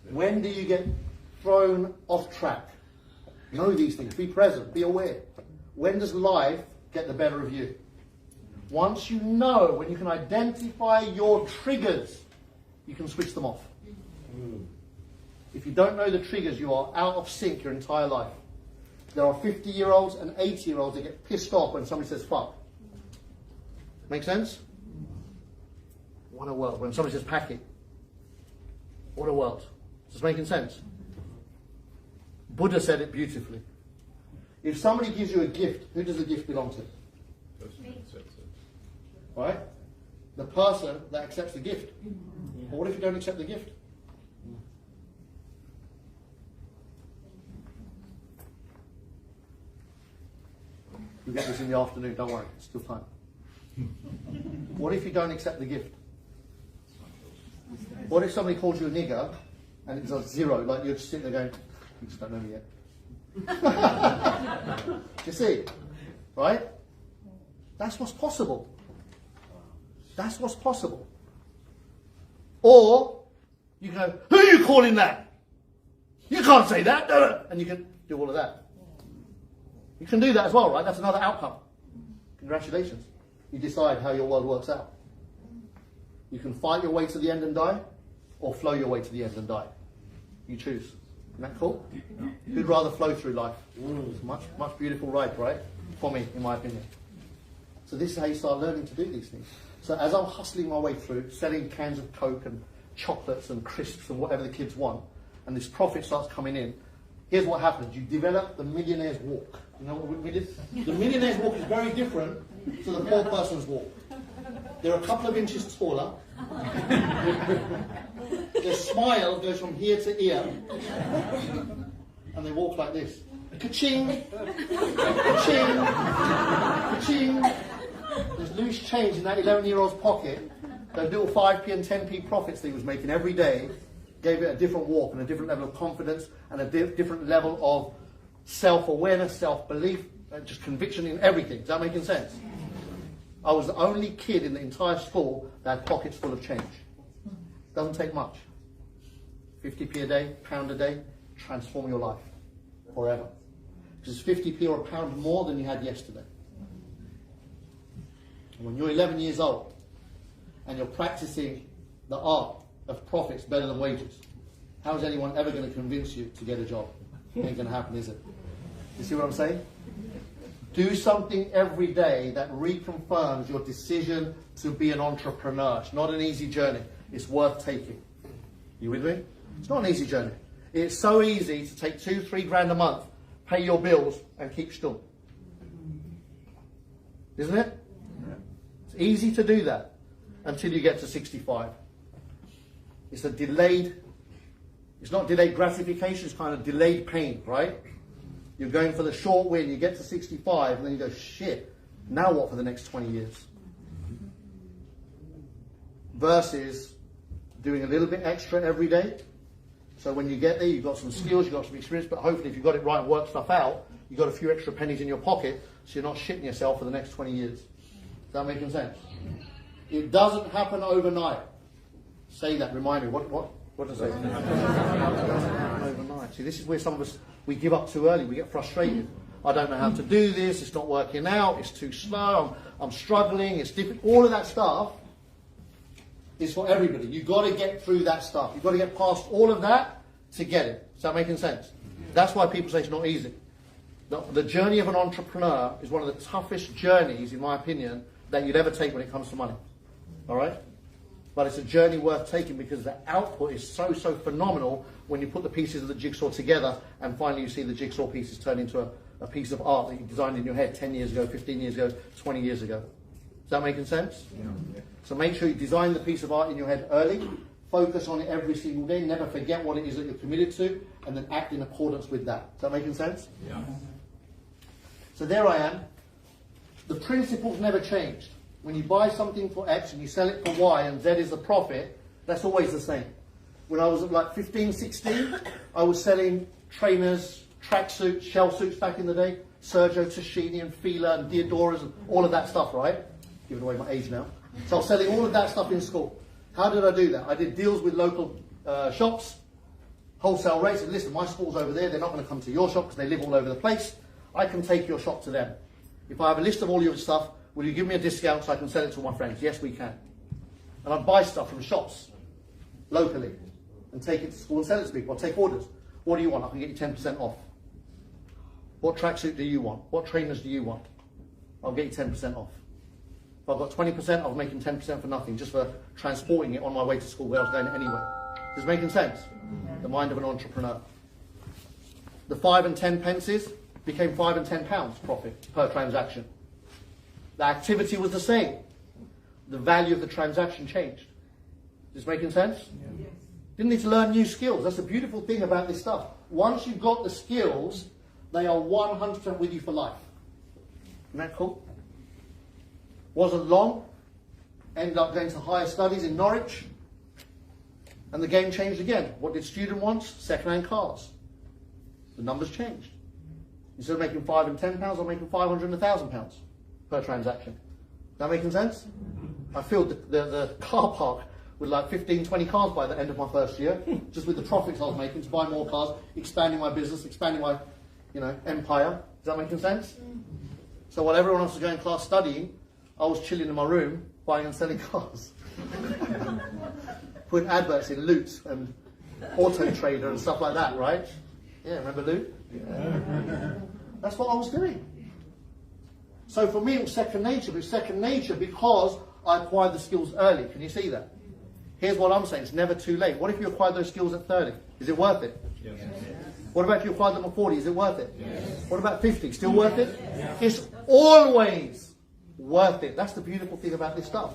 When do you get thrown off track? Know these things. Be present. Be aware. When does life get the better of you? Once you know, when you can identify your triggers, you can switch them off. If you don't know the triggers, you are out of sync your entire life. There are 50-year-olds and 80-year-olds that get pissed off when somebody says fuck. Make sense? What a world. When somebody says pack it. What a world. Is this making sense? Buddha said it beautifully. If somebody gives you a gift, who does the gift belong to? Right? The person that accepts the gift. But what if you don't accept the gift? We'll get this in the afternoon, don't worry, it's still time. What if you don't accept the gift? What if somebody calls you a nigger and it's a 0, like you're just sitting there going, you just don't know me yet. Do you see? Right? That's what's possible. That's what's possible. Or you go, who are you calling that? You can't say that, and you can do all of that. You can do that as well, right? That's another outcome. Congratulations. You decide how your world works out. You can fight your way to the end and die, or flow your way to the end and die. You choose. Isn't that cool? Who'd rather flow through life? It's a much beautiful ride, right? For me, in my opinion. So this is how you start learning to do these things. So as I'm hustling my way through, selling cans of Coke and chocolates and crisps and whatever the kids want, and this profit starts coming in, here's what happens. You develop the millionaire's walk. You know what we did? The millionaire's walk is very different to the poor person's walk. They're a couple of inches taller. Their smile goes from here to ear. And they walk like this. Ka-ching! Ka-ching! Ka-ching! There's loose change in that 11-year-old's pocket. Those little 5p and 10p profits that he was making every day gave it a different walk and a different level of confidence and a different level of self-awareness, self-belief, just conviction in everything. Is that making sense? I was the only kid in the entire school that had pockets full of change. Doesn't take much. 50p a day, £1 a day, transform your life forever. Because it's 50p or £1 more than you had yesterday. And when you're 11 years old and you're practicing the art of profits better than wages, how is anyone ever going to convince you to get a job? It ain't going to happen, is it? You see what I'm saying? Do something every day that reconfirms your decision to be an entrepreneur. It's not an easy journey. It's worth taking. You with me? It's not an easy journey. It's so easy to take 2-3 grand a month, pay your bills, and keep still. Isn't it? It's easy to do that until you get to 65. It's a delayed, it's not delayed gratification, it's kind of delayed pain, right? You're going for the short win, you get to 65, and then you go, shit, now what for the next 20 years? Versus doing a little bit extra every day. So when you get there, you've got some skills, you've got some experience, but hopefully if you've got it right and work stuff out, you've got a few extra pennies in your pocket, so you're not shitting yourself for the next 20 years. Is that making sense? It doesn't happen overnight. Say that, remind me, what does it say? Overnight. See, this is where some of us, we give up too early, we get frustrated. I don't know how to do this, it's not working out, it's too slow, I'm struggling, it's different. All of that stuff is for everybody. You've got to get through that stuff. You've got to get past all of that to get it. Is that making sense? That's why people say it's not easy. The journey of an entrepreneur is one of the toughest journeys, in my opinion, that you'd ever take when it comes to money. All right? But it's a journey worth taking because the output is so phenomenal when you put the pieces of the jigsaw together and finally you see the jigsaw pieces turn into a piece of art that you designed in your head 10 years ago, 15 years ago, 20 years ago. Is that making sense? Yeah. So make sure you design the piece of art in your head early, focus on it every single day, never forget what it is that you're committed to, and then act in accordance with that. Is that making sense? Yeah. So there I am. The principles never changed. When you buy something for X and you sell it for Y and Z is the profit, that's always the same. when I was like 15, 16, I was selling trainers, tracksuits, shell suits back in the day, Sergio Tacchini and Fila and Diodoras and all of that stuff, right? Giving away my age now. So I was selling all of that stuff in school. How did I do that? I did deals with local shops, wholesale rates, and listen, my school's over there, they're not going to come to your shop because they live all over the place. I can take your shop to them. If I have a list of all your stuff, will you give me a discount so I can sell it to my friends? Yes, we can. And I'd buy stuff from shops locally and take it to school and sell it to people. I'll take orders. What do you want? I can get you 10% off. What tracksuit do you want? What trainers do you want? I'll get you 10% off. If I've got 20%, I was making 10% for nothing, just for transporting it on my way to school where I was going anyway. Is it making sense? The mind of an entrepreneur. The 5 and 10 pences became 5 and 10 pounds profit per transaction. The activity was the same. The value of the transaction changed. Is this making sense? Yeah. Didn't need to learn new skills. That's the beautiful thing about this stuff. Once you've got the skills, they are 100% with you for life. Isn't that cool? Wasn't long. Ended up going to higher studies in Norwich. And the game changed again. What did student want? Second-hand cars. The numbers changed. Instead of making 5 and 10 pounds, I'm making 500 and 1,000 pounds per transaction. That making sense? I filled the car park with like 15, 20 cars by the end of my first year, just with the profits I was making to buy more cars, expanding my business, expanding my, empire. Is that making sense? So while everyone else was going to class studying, I was chilling in my room, buying and selling cars. Putting adverts in Loot and Auto Trader and stuff like that, right? Yeah, remember Loot? Yeah. That's what I was doing. So for me, it was second nature. But it's second nature because I acquired the skills early. Can you see that? Here's what I'm saying. It's never too late. What if you acquired those skills at 30? Is it worth it? Yes. What about if you acquired them at 40? Is it worth it? Yes. What about 50? Still worth it? Yes. It's always worth it. That's the beautiful thing about this stuff.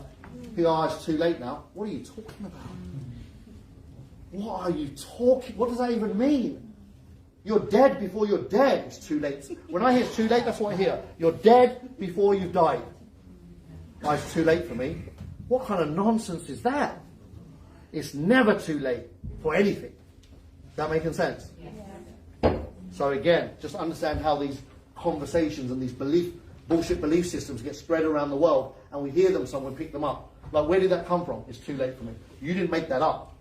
People are, it's too late now. What are you talking about? What are you talking? What does that even mean? You're dead before you're dead. It's too late. When I hear it's too late, that's what I hear. You're dead before you've died. Oh, it's too late for me. What kind of nonsense is that? It's never too late for anything. Is that making sense? Yeah. So again, just understand how these conversations and these bullshit belief systems get spread around the world, and we hear them somewhere, pick them up. Like, where did that come from? It's too late for me. You didn't make that up.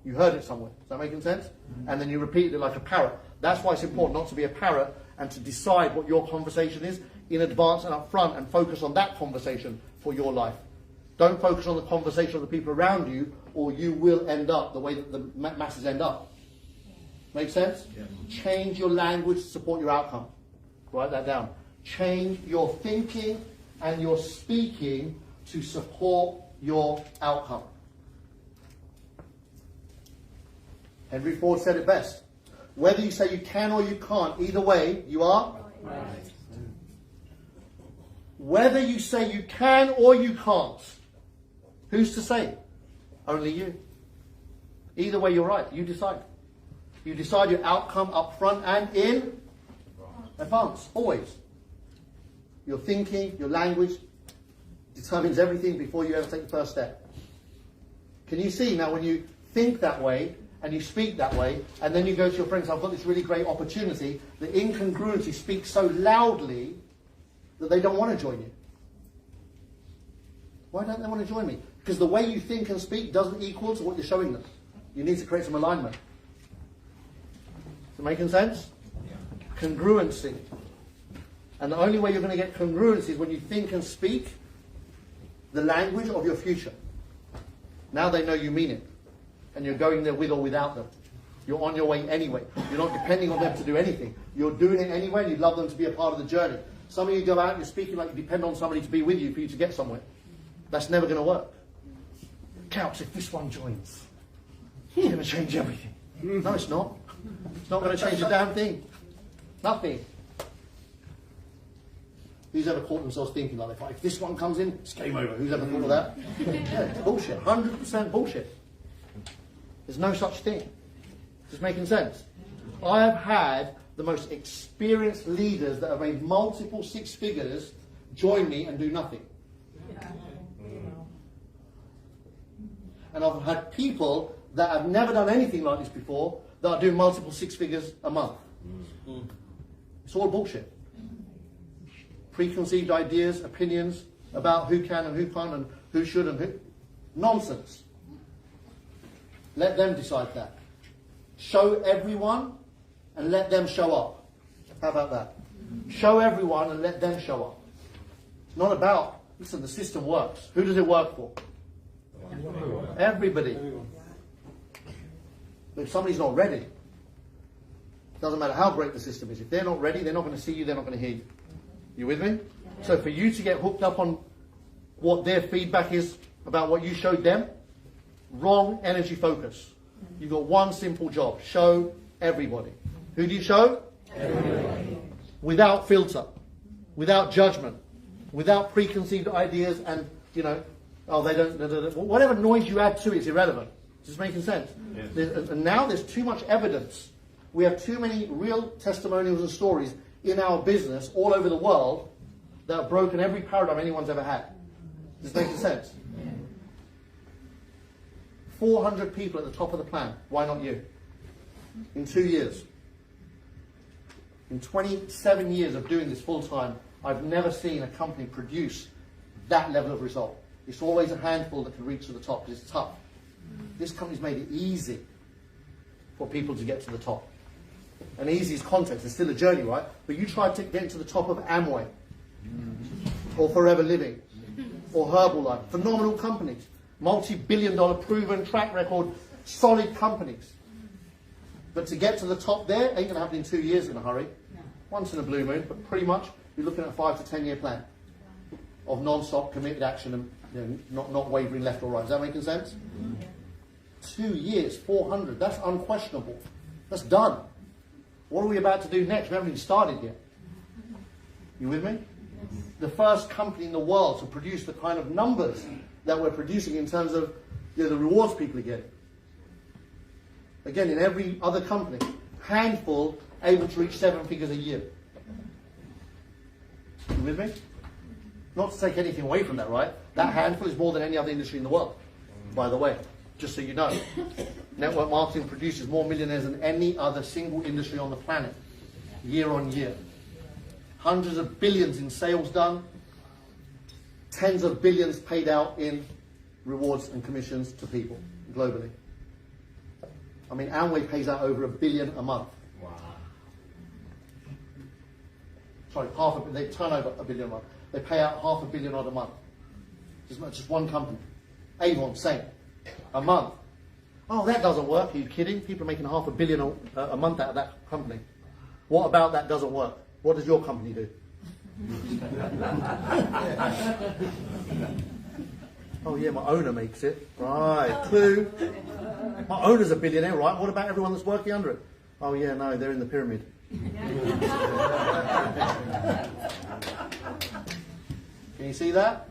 You heard it somewhere. Is that making sense? And then you repeated it like a parrot. That's why it's important not to be a parrot and to decide what your conversation is in advance and up front and focus on that conversation for your life. Don't focus on the conversation of the people around you, or you will end up the way that the masses end up. Make sense? Yeah. Change your language to support your outcome. Write that down. Change your thinking and your speaking to support your outcome. Henry Ford said it best. Whether you say you can or you can't, either way, you are right. Whether you say you can or you can't, who's to say? Only you. Either way, you're right. You decide. You decide your outcome up front and in advance. Always. Your thinking, your language determines everything before you ever take the first step. Can you see now when you think that way and you speak that way, and then you go to your friends, I've got this really great opportunity, the incongruity speaks so loudly that they don't want to join you. Why don't they want to join me? Because the way you think and speak doesn't equal to what you're showing them. You need to create some alignment. Is it making sense? Yeah. Congruency. And the only way you're going to get congruency is when you think and speak the language of your future. Now they know you mean it. And you're going there with or without them. You're on your way anyway. You're not depending on them to do anything. You're doing it anyway, and you'd love them to be a part of the journey. Some of you go out and you're speaking like you depend on somebody to be with you for you to get somewhere. That's never going to work. Counts if this one joins. It's going to change everything. No, it's not. It's not going to change a damn thing. Nothing. Who's ever caught themselves thinking like that? If this one comes in, it's game over. Who's ever thought of that? Yeah, it's bullshit. 100% bullshit. There's no such thing. Is this making sense? I have had the most experienced leaders that have made multiple six figures join me and do nothing. And I've had people that have never done anything like this before that are doing multiple six figures a month. It's all bullshit. Preconceived ideas, opinions about who can and who can't and who should and who. Nonsense. Let them decide that. Show everyone and let them show up. How about that? Show everyone and let them show up. It's not about, listen, the system works. Who does it work for? Everybody. But if somebody's not ready, it doesn't matter how great the system is. If they're not ready, they're not going to see you, they're not going to hear you. You with me? So for you to get hooked up on what their feedback is about what you showed them, wrong energy focus. You've got one simple job. Show everybody. Who do you show? Everybody. Without filter, without judgment, without preconceived ideas and, you know, oh, they don't, whatever noise you add to it is irrelevant. Is this making sense? Yes. And now there's too much evidence. We have too many real testimonials and stories in our business all over the world that have broken every paradigm anyone's ever had. Is this making sense? 400 people at the top of the plan. Why not you? In 2 years. In 27 years of doing this full time, I've never seen a company produce that level of result. It's always a handful that can reach to the top because it's tough. This company's made it easy for people to get to the top. And easy is context. It's still a journey, right? But you try to get to the top of Amway or Forever Living or Herbalife. Phenomenal companies. Multi-billion-dollar proven track record, solid companies. But to get to the top there ain't going to happen in 2 years in a hurry. Once in a blue moon, but pretty much you're looking at a 5 to 10 year plan of non-stop committed action and, you know, not wavering left or right. Is that making sense? 2 years, 400, that's unquestionable. That's done. What are we about to do next? We haven't even started yet. You with me? The first company in the world to produce the kind of numbers that we're producing in terms of, you know, the rewards people are getting. Again, in every other company, handful able to reach 7 figures a year. You with me? Not to take anything away from that, right? That handful is more than any other industry in the world, by the way, just so you know. Network marketing produces more millionaires than any other single industry on the planet, year on year. Hundreds of billions in sales done, tens of billions paid out in rewards and commissions to people globally. I mean, Amway pays out over $1 billion a month. Wow. Sorry, they turn over $1 billion a month. They pay out $500 million odd a month. Just one company. Avon, same. A month. Oh, that doesn't work. Are you kidding? People are making $500 million a month out of that company. What about that doesn't work? What does your company do? Oh yeah, my owner makes it. Right, clue. My owner's a billionaire, right? What about everyone that's working under it? Oh yeah, no, they're in the pyramid. Can you see that?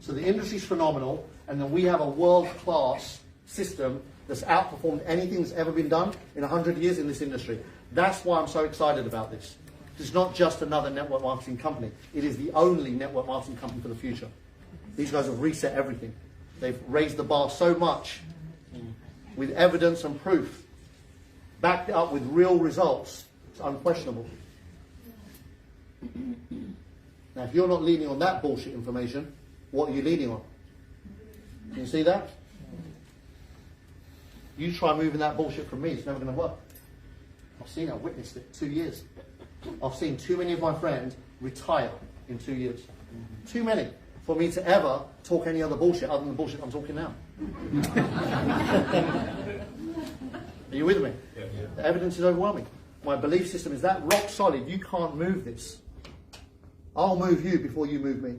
So the industry's phenomenal, and then we have a world-class system that's outperformed anything that's ever been done in 100 years in this industry. That's why I'm so excited about this. It's not just another network marketing company. It is the only network marketing company for the future. These guys have reset everything. They've raised the bar so much with evidence and proof, backed it up with real results. It's unquestionable. Now, if you're not leaning on that bullshit information, what are you leaning on? Can you see that? You try moving that bullshit from me, it's never going to work. I've seen it, I've witnessed it, 2 years. I've seen too many of my friends retire in 2 years. Too many for me to ever talk any other bullshit other than the bullshit I'm talking now. Are you with me? Yeah. The evidence is overwhelming. My belief system is that rock solid. You can't move this. I'll move you before you move me.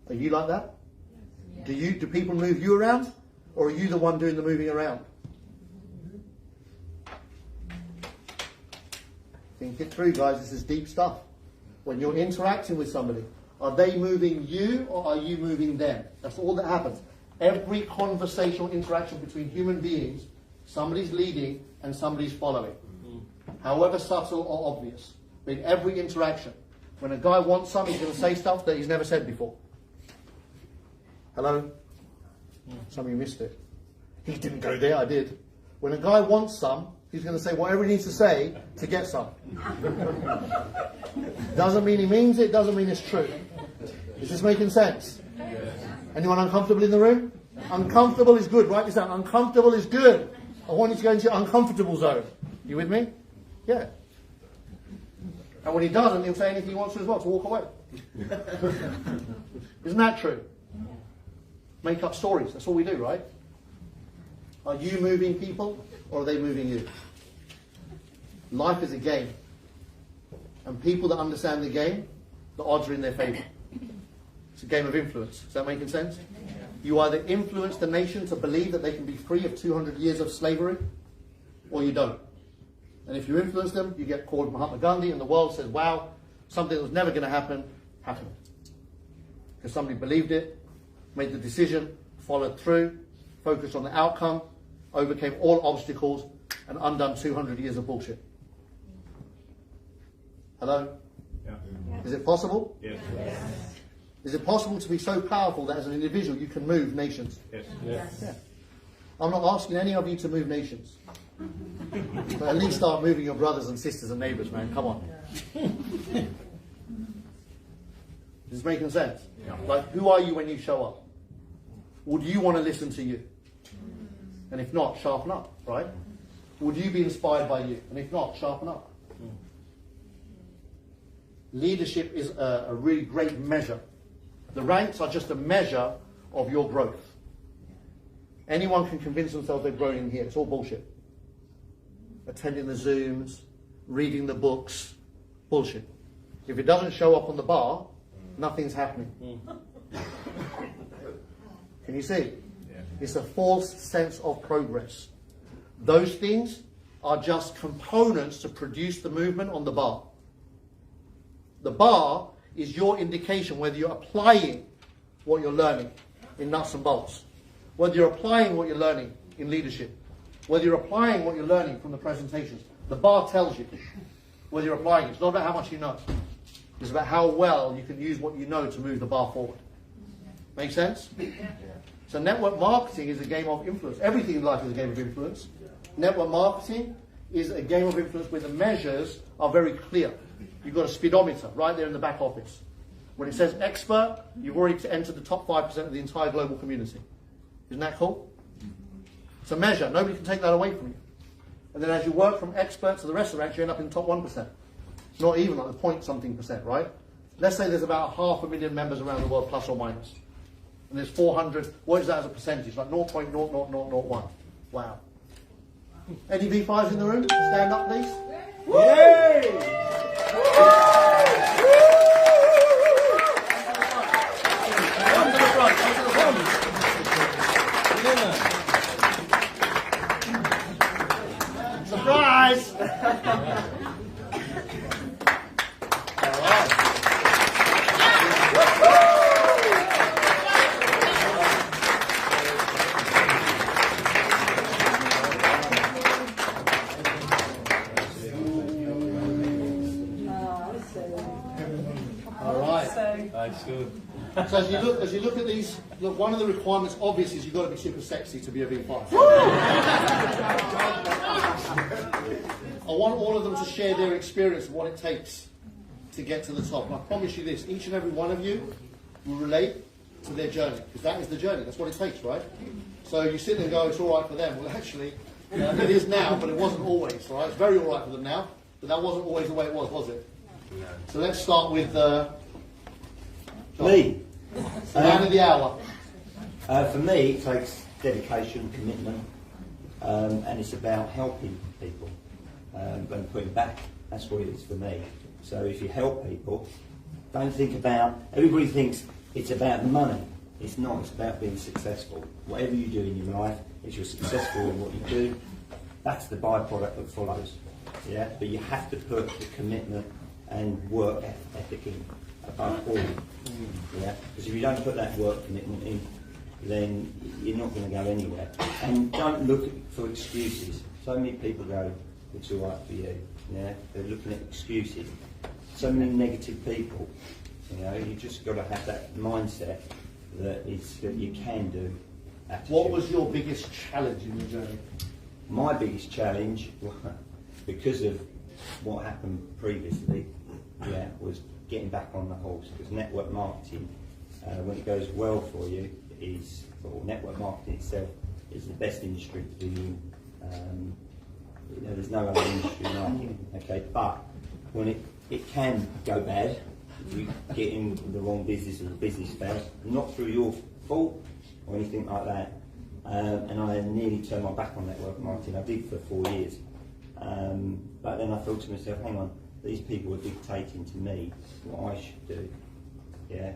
Are you like that? Do people move you around, or are you the one doing the moving around? Think it through, guys. This is deep stuff. When you're interacting with somebody, are they moving you or are you moving them? That's all that happens. Every conversational interaction between human beings, somebody's leading and somebody's following. However subtle or obvious. In every interaction. When a guy wants something, he's going to say stuff that he's never said before. Hello? Some of you missed it. He didn't go there, I did. When a guy wants some, he's going to say whatever he needs to say to get some. Doesn't mean he means it, doesn't mean it's true. Is this making sense? Anyone uncomfortable in the room? Uncomfortable is good. Write this down. Uncomfortable is good. I want you to go into your uncomfortable zone. You with me? Yeah. And when he doesn't, he'll say anything he wants to as well, to walk away. Isn't that true? Make up stories. That's all we do, right? Are you moving people, or are they moving you? Life is a game. And people that understand the game, the odds are in their favour. It's a game of influence. Is that making sense? You either influence the nation to believe that they can be free of 200 years of slavery, or you don't. And if you influence them, you get called Mahatma Gandhi, and the world says, wow, something that was never going to happen, happened. Because somebody believed it, made the decision, followed through, focused on the outcome, overcame all obstacles, and undone 200 years of bullshit. Hello? Yeah. Is it possible? Yes. Is it possible to be so powerful that as an individual you can move nations? Yes. Yeah. I'm not asking any of you to move nations. But at least start moving your brothers and sisters and neighbours, man. Come on. Is this making sense? Yeah. Like, who are you when you show up? Would you want to listen to you? And if not, sharpen up, right? Would you be inspired by you? And if not, sharpen up. Leadership is a really great measure. The ranks are just a measure of your growth. Anyone can convince themselves they're growing in here. It's all bullshit. Attending the Zooms, reading the books, bullshit. If it doesn't show up on the bar, nothing's happening. Can you see? It's a false sense of progress. Those things are just components to produce the movement on the bar. The bar is your indication whether you're applying what you're learning in nuts and bolts, whether you're applying what you're learning in leadership, whether you're applying what you're learning from the presentations. The bar tells you whether you're applying it. It's not about how much you know. It's about how well you can use what you know to move the bar forward. Make sense? So network marketing is a game of influence. Everything in life is a game of influence. Network marketing is a game of influence where the measures are very clear. You've got a speedometer right there in the back office. When it says expert, you've already entered the top 5% of the entire global community. Isn't that cool? It's a measure. Nobody can take that away from you. And then as you work from expert to the rest of the ranks, you end up in the top 1%. Not even like the point something percent, right? Let's say there's about 500,000 members around the world, plus or minus. And there's 400. What is that as a percentage? Like 0.00001. Wow. Any V5s in the room? Stand up, please. Yay! Surprise! That's good. So as you look at these, look, one of the requirements obvious is you've got to be super sexy to be a V5. I want all of them to share their experience of what it takes to get to the top. And I promise you this, each and every one of you will relate to their journey, because that is the journey. That's what it takes, right? So you sit there and go, it's all right for them. Well, actually, it is now, but it wasn't always, right? It's very all right for them now, but that wasn't always the way it was it? No. So let's start with me. Man of the hour. For me, it takes dedication, commitment, and it's about helping people and putting back. That's what it is for me. So if you help people, don't think about, everybody thinks it's about the money. It's not, it's about being successful. Whatever you do in your life, if you're successful in what you do, that's the byproduct that follows. Yeah, but you have to put the commitment and work ethic in above all. Yeah, because if you don't put that work commitment in, then you're not going to go anywhere. And don't look for excuses. So many people go, it's all right for you. Yeah, they're looking at excuses. So many negative people. You know, you just got to have that mindset that you can do attitude. What was your biggest challenge in your journey? My biggest challenge, because of what happened previously, was getting back on the horse. Because network marketing, when it goes well for you, network marketing itself is the best industry to be in. There's no other industry like it. Okay, but when it can go bad, if you get in the wrong business or the business fails, not through your fault or anything like that. And I nearly turned my back on network marketing. I did for 4 years. But then I thought to myself, hang on, these people are dictating to me what I should do. Yeah.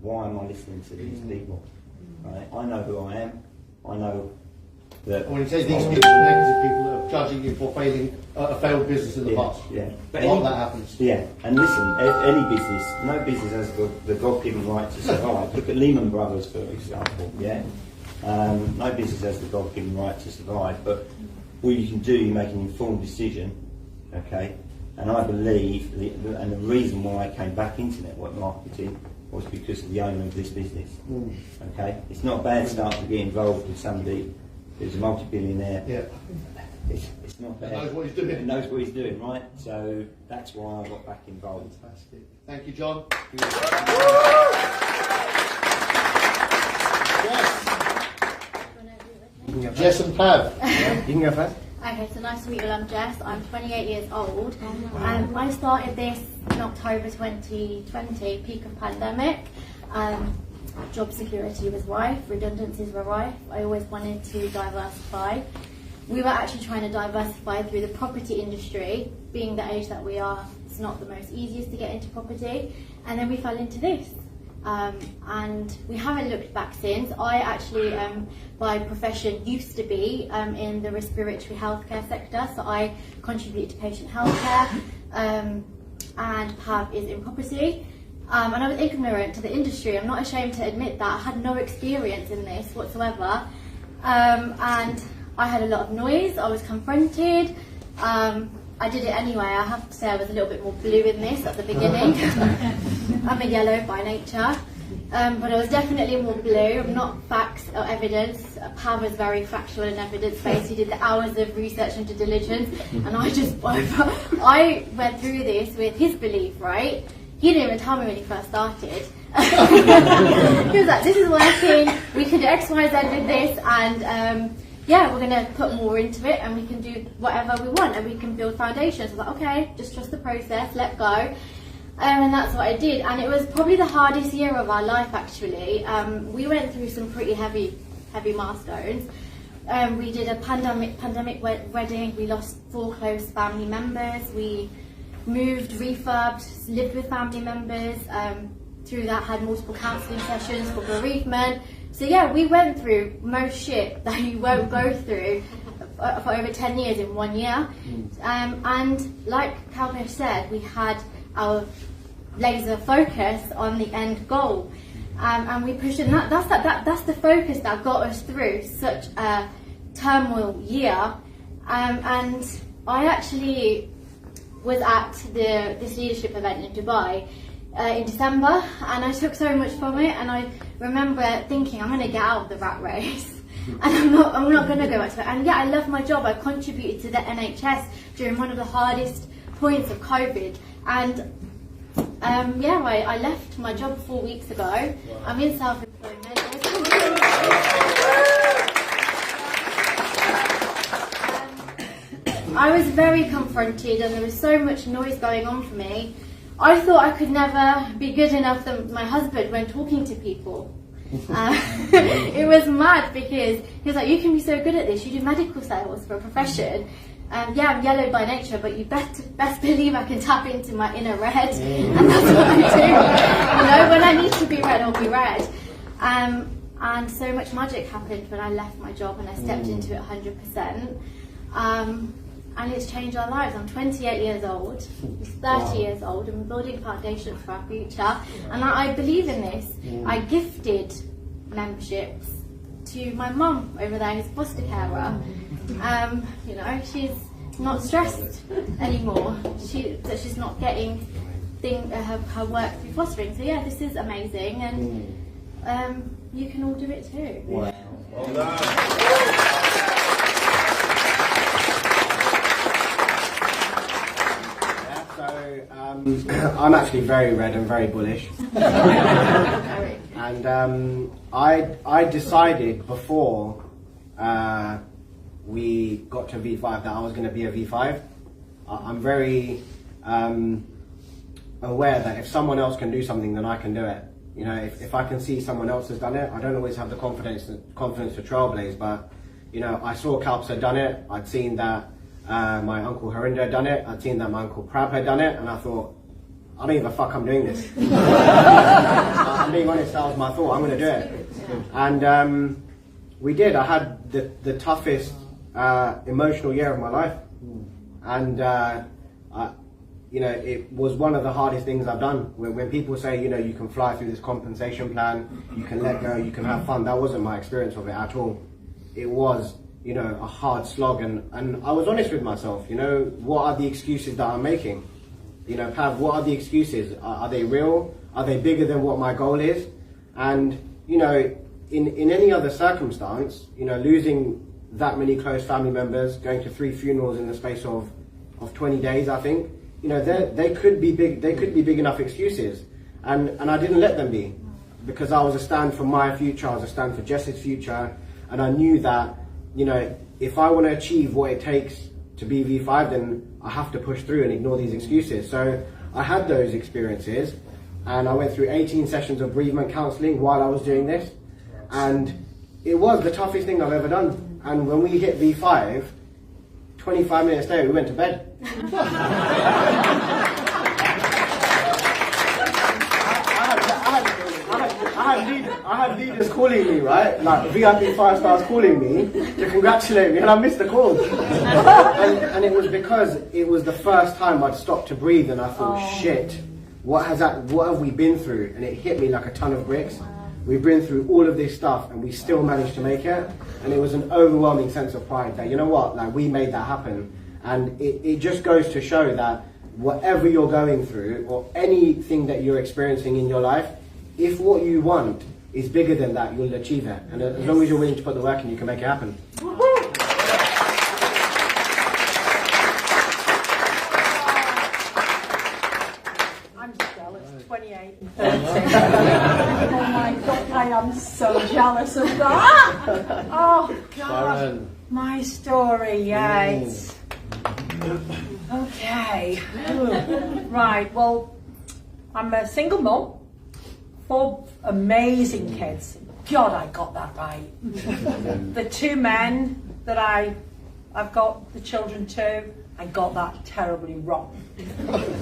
Why am I listening to these people? Right? I know who I am. I know that. When you say these people, the negative people that are judging you for failing a failed business in the past. Yeah. But that happens. Yeah. And listen, any business, no business has the God-given right to survive. Look at Lehman Brothers, for example. Yeah. No business has the God-given right to survive, but what you can do, you make an informed decision, okay? And I believe, and the reason why I came back into network marketing was because of the owner of this business, okay? It's not a bad start to get involved with somebody who's a multi-billionaire. Yeah. It's not bad. Knows what he's doing. He knows what he's doing, right? So that's why I got back involved. Fantastic. Thank you, John. Jess and Pav. You can go first. Okay, so nice to meet you. I'm Jess. I'm 28 years old. I started this in October 2020, peak of pandemic. Job security was rife, redundancies were rife. I always wanted to diversify. We were actually trying to diversify through the property industry. Being the age that we are, it's not the most easiest to get into property. And then we fell into this. And we haven't looked back since. I actually, by profession, used to be in the respiratory healthcare sector, so I contribute to patient healthcare, and Pav is in property. And I was ignorant to the industry. I'm not ashamed to admit that. I had no experience in this whatsoever. And I had a lot of noise. I was confronted. I did it anyway. I have to say I was a little bit more blue in this at the beginning. I'm a yellow by nature, but I was definitely more blue. I'm not facts or evidence. Pav was very factual and evidence-based. He did the hours of research and due diligence, and I went through this with his belief, right? He didn't even tell me when he first started. He was like, this is working, we can do X, Y, Z with this, and yeah, we're going to put more into it and we can do whatever we want and we can build foundations. I was like, okay, just trust the process, let go. And that's what I did. And it was probably the hardest year of our life, actually. We went through some pretty heavy milestones. We did a pandemic wedding. We lost 4 close family members. We moved, refurbed, lived with family members. Through that, had multiple counselling sessions for bereavement. So yeah, we went through most shit that you won't go through for over 10 years in 1 year. And like Kalpesh said, we had our laser focus on the end goal. And we pushed it. And that's the focus that got us through such a turmoil year. And I actually was at this leadership event in Dubai in December, and I took so much from it. And I remember thinking, I'm going to get out of the rat race, and I'm not going to go back to it. And yeah, I love my job. I contributed to the NHS during one of the hardest points of COVID, and yeah, I left my job 4 weeks ago. Wow. I'm in self-employment. I was very confronted, and there was so much noise going on for me. I thought I could never be good enough than my husband when talking to people. It was mad because he was like, you can be so good at this, you do medical sales for a profession. Yeah, I'm yellow by nature, but you best believe I can tap into my inner red, and that's what I do. You know, when I need to be red, I'll be red. And so much magic happened when I left my job and I stepped into it 100%. And it's changed our lives. I'm 28 years old, he's 30 years old, and we're building foundations for our future. And I believe in this. I gifted memberships to my mum over there, who's a foster carer. You know, she's not stressed anymore. She's not getting her work through fostering. So yeah, this is amazing. And you can all do it too. Wow. Well done. I'm actually very red and very bullish. And I decided before we got to V5 that I was going to be a V5. I'm very aware that if someone else can do something, then I can do it. You know, if I can see someone else has done it, I don't always have the confidence to trailblaze, but you know, I saw Kalpesh had done it. I'd seen that my uncle Harinder had done it. I'd seen that my uncle Prab had done it, and I thought, I don't give a fuck, I'm doing this. I'm being honest, that was my thought, I'm going to do it. And we did. I had the toughest emotional year of my life. And, you know, it was one of the hardest things I've done. When people say, you know, you can fly through this compensation plan, you can let go, you can have fun, that wasn't my experience of it at all. It was, you know, a hard slog. And I was honest with myself, you know, what are the excuses that I'm making? You know, Pav, what are the excuses? Are they real? Are they bigger than what my goal is? And, you know, in any other circumstance, you know, losing that many close family members, going to 3 funerals in the space of 20 days, I think, you know, they could be big enough excuses. And I didn't let them be, because I was a stand for my future, I was a stand for Jess's future, and I knew that, you know, if I want to achieve what it takes to be V5, then I have to push through and ignore these excuses. So I had those experiences, and I went through 18 sessions of bereavement counselling while I was doing this, and it was the toughest thing I've ever done. And when we hit V5, 25 minutes later we went to bed. I had leaders calling me, right? Like VIP 5 stars calling me to congratulate me, and I missed the call. and it was because it was the first time I'd stopped to breathe, and I thought, shit, what have we been through? And it hit me like a ton of bricks. We've been through all of this stuff, and we still managed to make it. And it was an overwhelming sense of pride that, you know what, like, we made that happen. And it just goes to show that whatever you're going through, or anything that you're experiencing in your life, if what you want is bigger than that, you'll achieve it. And as long as you're willing to put the work in, you can make it happen. I'm jealous, 28 and 30. Oh my God, I am so jealous of that. Oh God, my story, yeah. It's... Okay. Right, well, I'm a single mum. 4 amazing kids. God, I got that right. The 2 men that I've got the children to, I got that terribly wrong.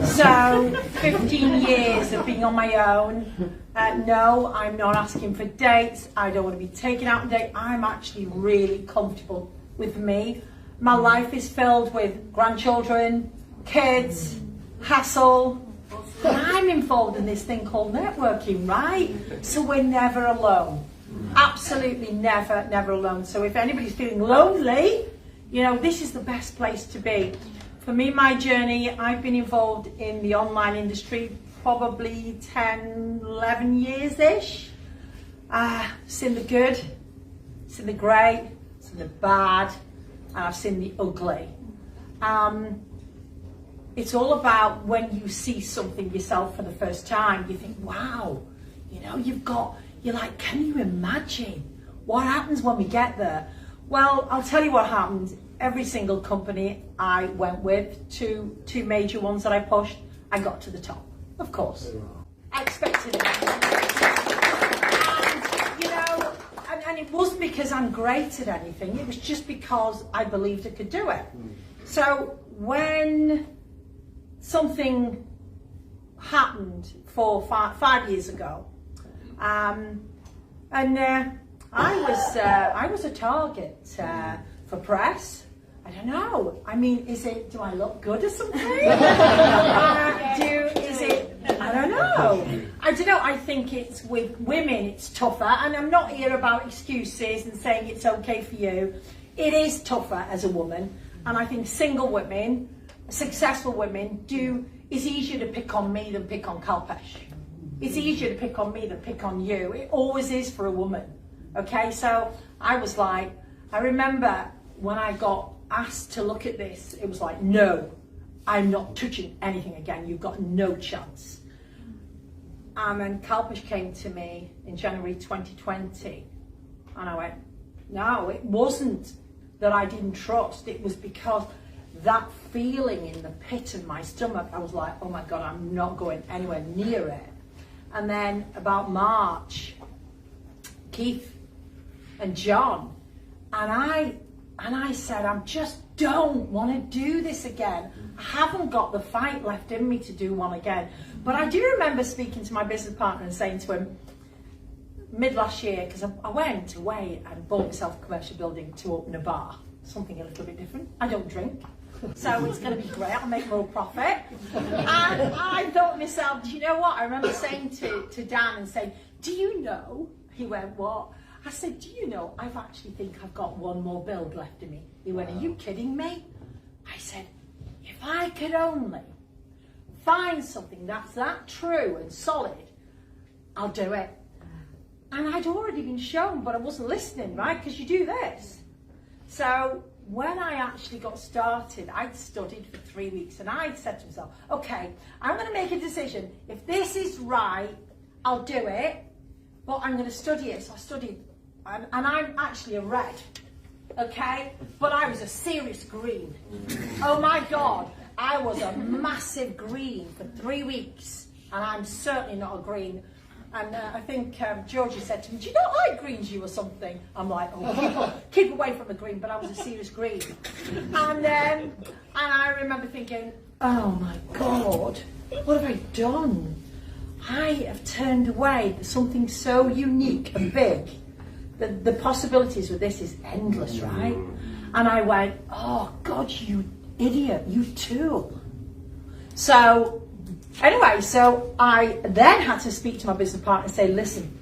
So, 15 years of being on my own. No, I'm not asking for dates. I don't want to be taken out on dates. I'm actually really comfortable with me. My life is filled with grandchildren, kids, hassle. And I'm involved in this thing called networking, right? So we're never alone. Absolutely never alone. So if anybody's feeling lonely, you know, this is the best place to be. For me, my journey, I've been involved in the online industry probably 10, 11 years-ish. Seen the good, seen the great, seen the bad, and I've seen the ugly. It's all about when you see something yourself for the first time, you think, wow, you know, you're like, can you imagine what happens when we get there? Well, I'll tell you what happened. Every single company I went with, two major ones that I pushed, I got to the top, of course. I expected it. And, you know, and it wasn't because I'm great at anything, it was just because I believed I could do it. So when something happened 5 years ago, and I was a target for press. I don't know. I mean, do I look good or something? I don't know. I don't know. I think it's with women, it's tougher, and I'm not here about excuses and saying it's okay for you. It is tougher as a woman, and I think single women, successful women, it's easier to pick on me than pick on Kalpesh. It's easier to pick on me than pick on you. It always is for a woman. Okay, so I was like, I remember when I got asked to look at this, it was like, no, I'm not touching anything again. You've got no chance. And then Kalpesh came to me in January 2020, and I went, no, it wasn't that I didn't trust. It was because that feeling in the pit of my stomach, I was like, oh my God, I'm not going anywhere near it. And then about March, Keith and John, and I said, I just don't want to do this again. I haven't got the fight left in me to do one again. But I do remember speaking to my business partner and saying to him, mid last year, because I went away and bought myself a commercial building to open a bar, something a little bit different. I don't drink, so it's going to be great. I'll make more profit. And I thought to myself, do you know what? I remember saying to Dan and saying, do you know? He went, what? I said, do you know, I actually think I've got one more build left in me. He went, are you kidding me? I said, if I could only find something that's that true and solid, I'll do it. And I'd already been shown, but I wasn't listening, right? Because you do this. So when I actually got started, I'd studied for 3 weeks, and I'd said to myself, okay, I'm going to make a decision. If this is right, I'll do it, but I'm going to study it. So I studied, and I'm actually a red, okay? But I was a serious green. Oh my God, I was a massive green for 3 weeks, and I'm certainly not a green. And I think Georgie said to me, do you not like greens, you or something? I'm like, oh, keep away from the green, but I was a serious green. And I remember thinking, oh my God, what have I done? I have turned away something so unique and big. The possibilities with this is endless, right? And I went, oh God, you idiot, you tool. So anyway, so I then had to speak to my business partner and say, listen,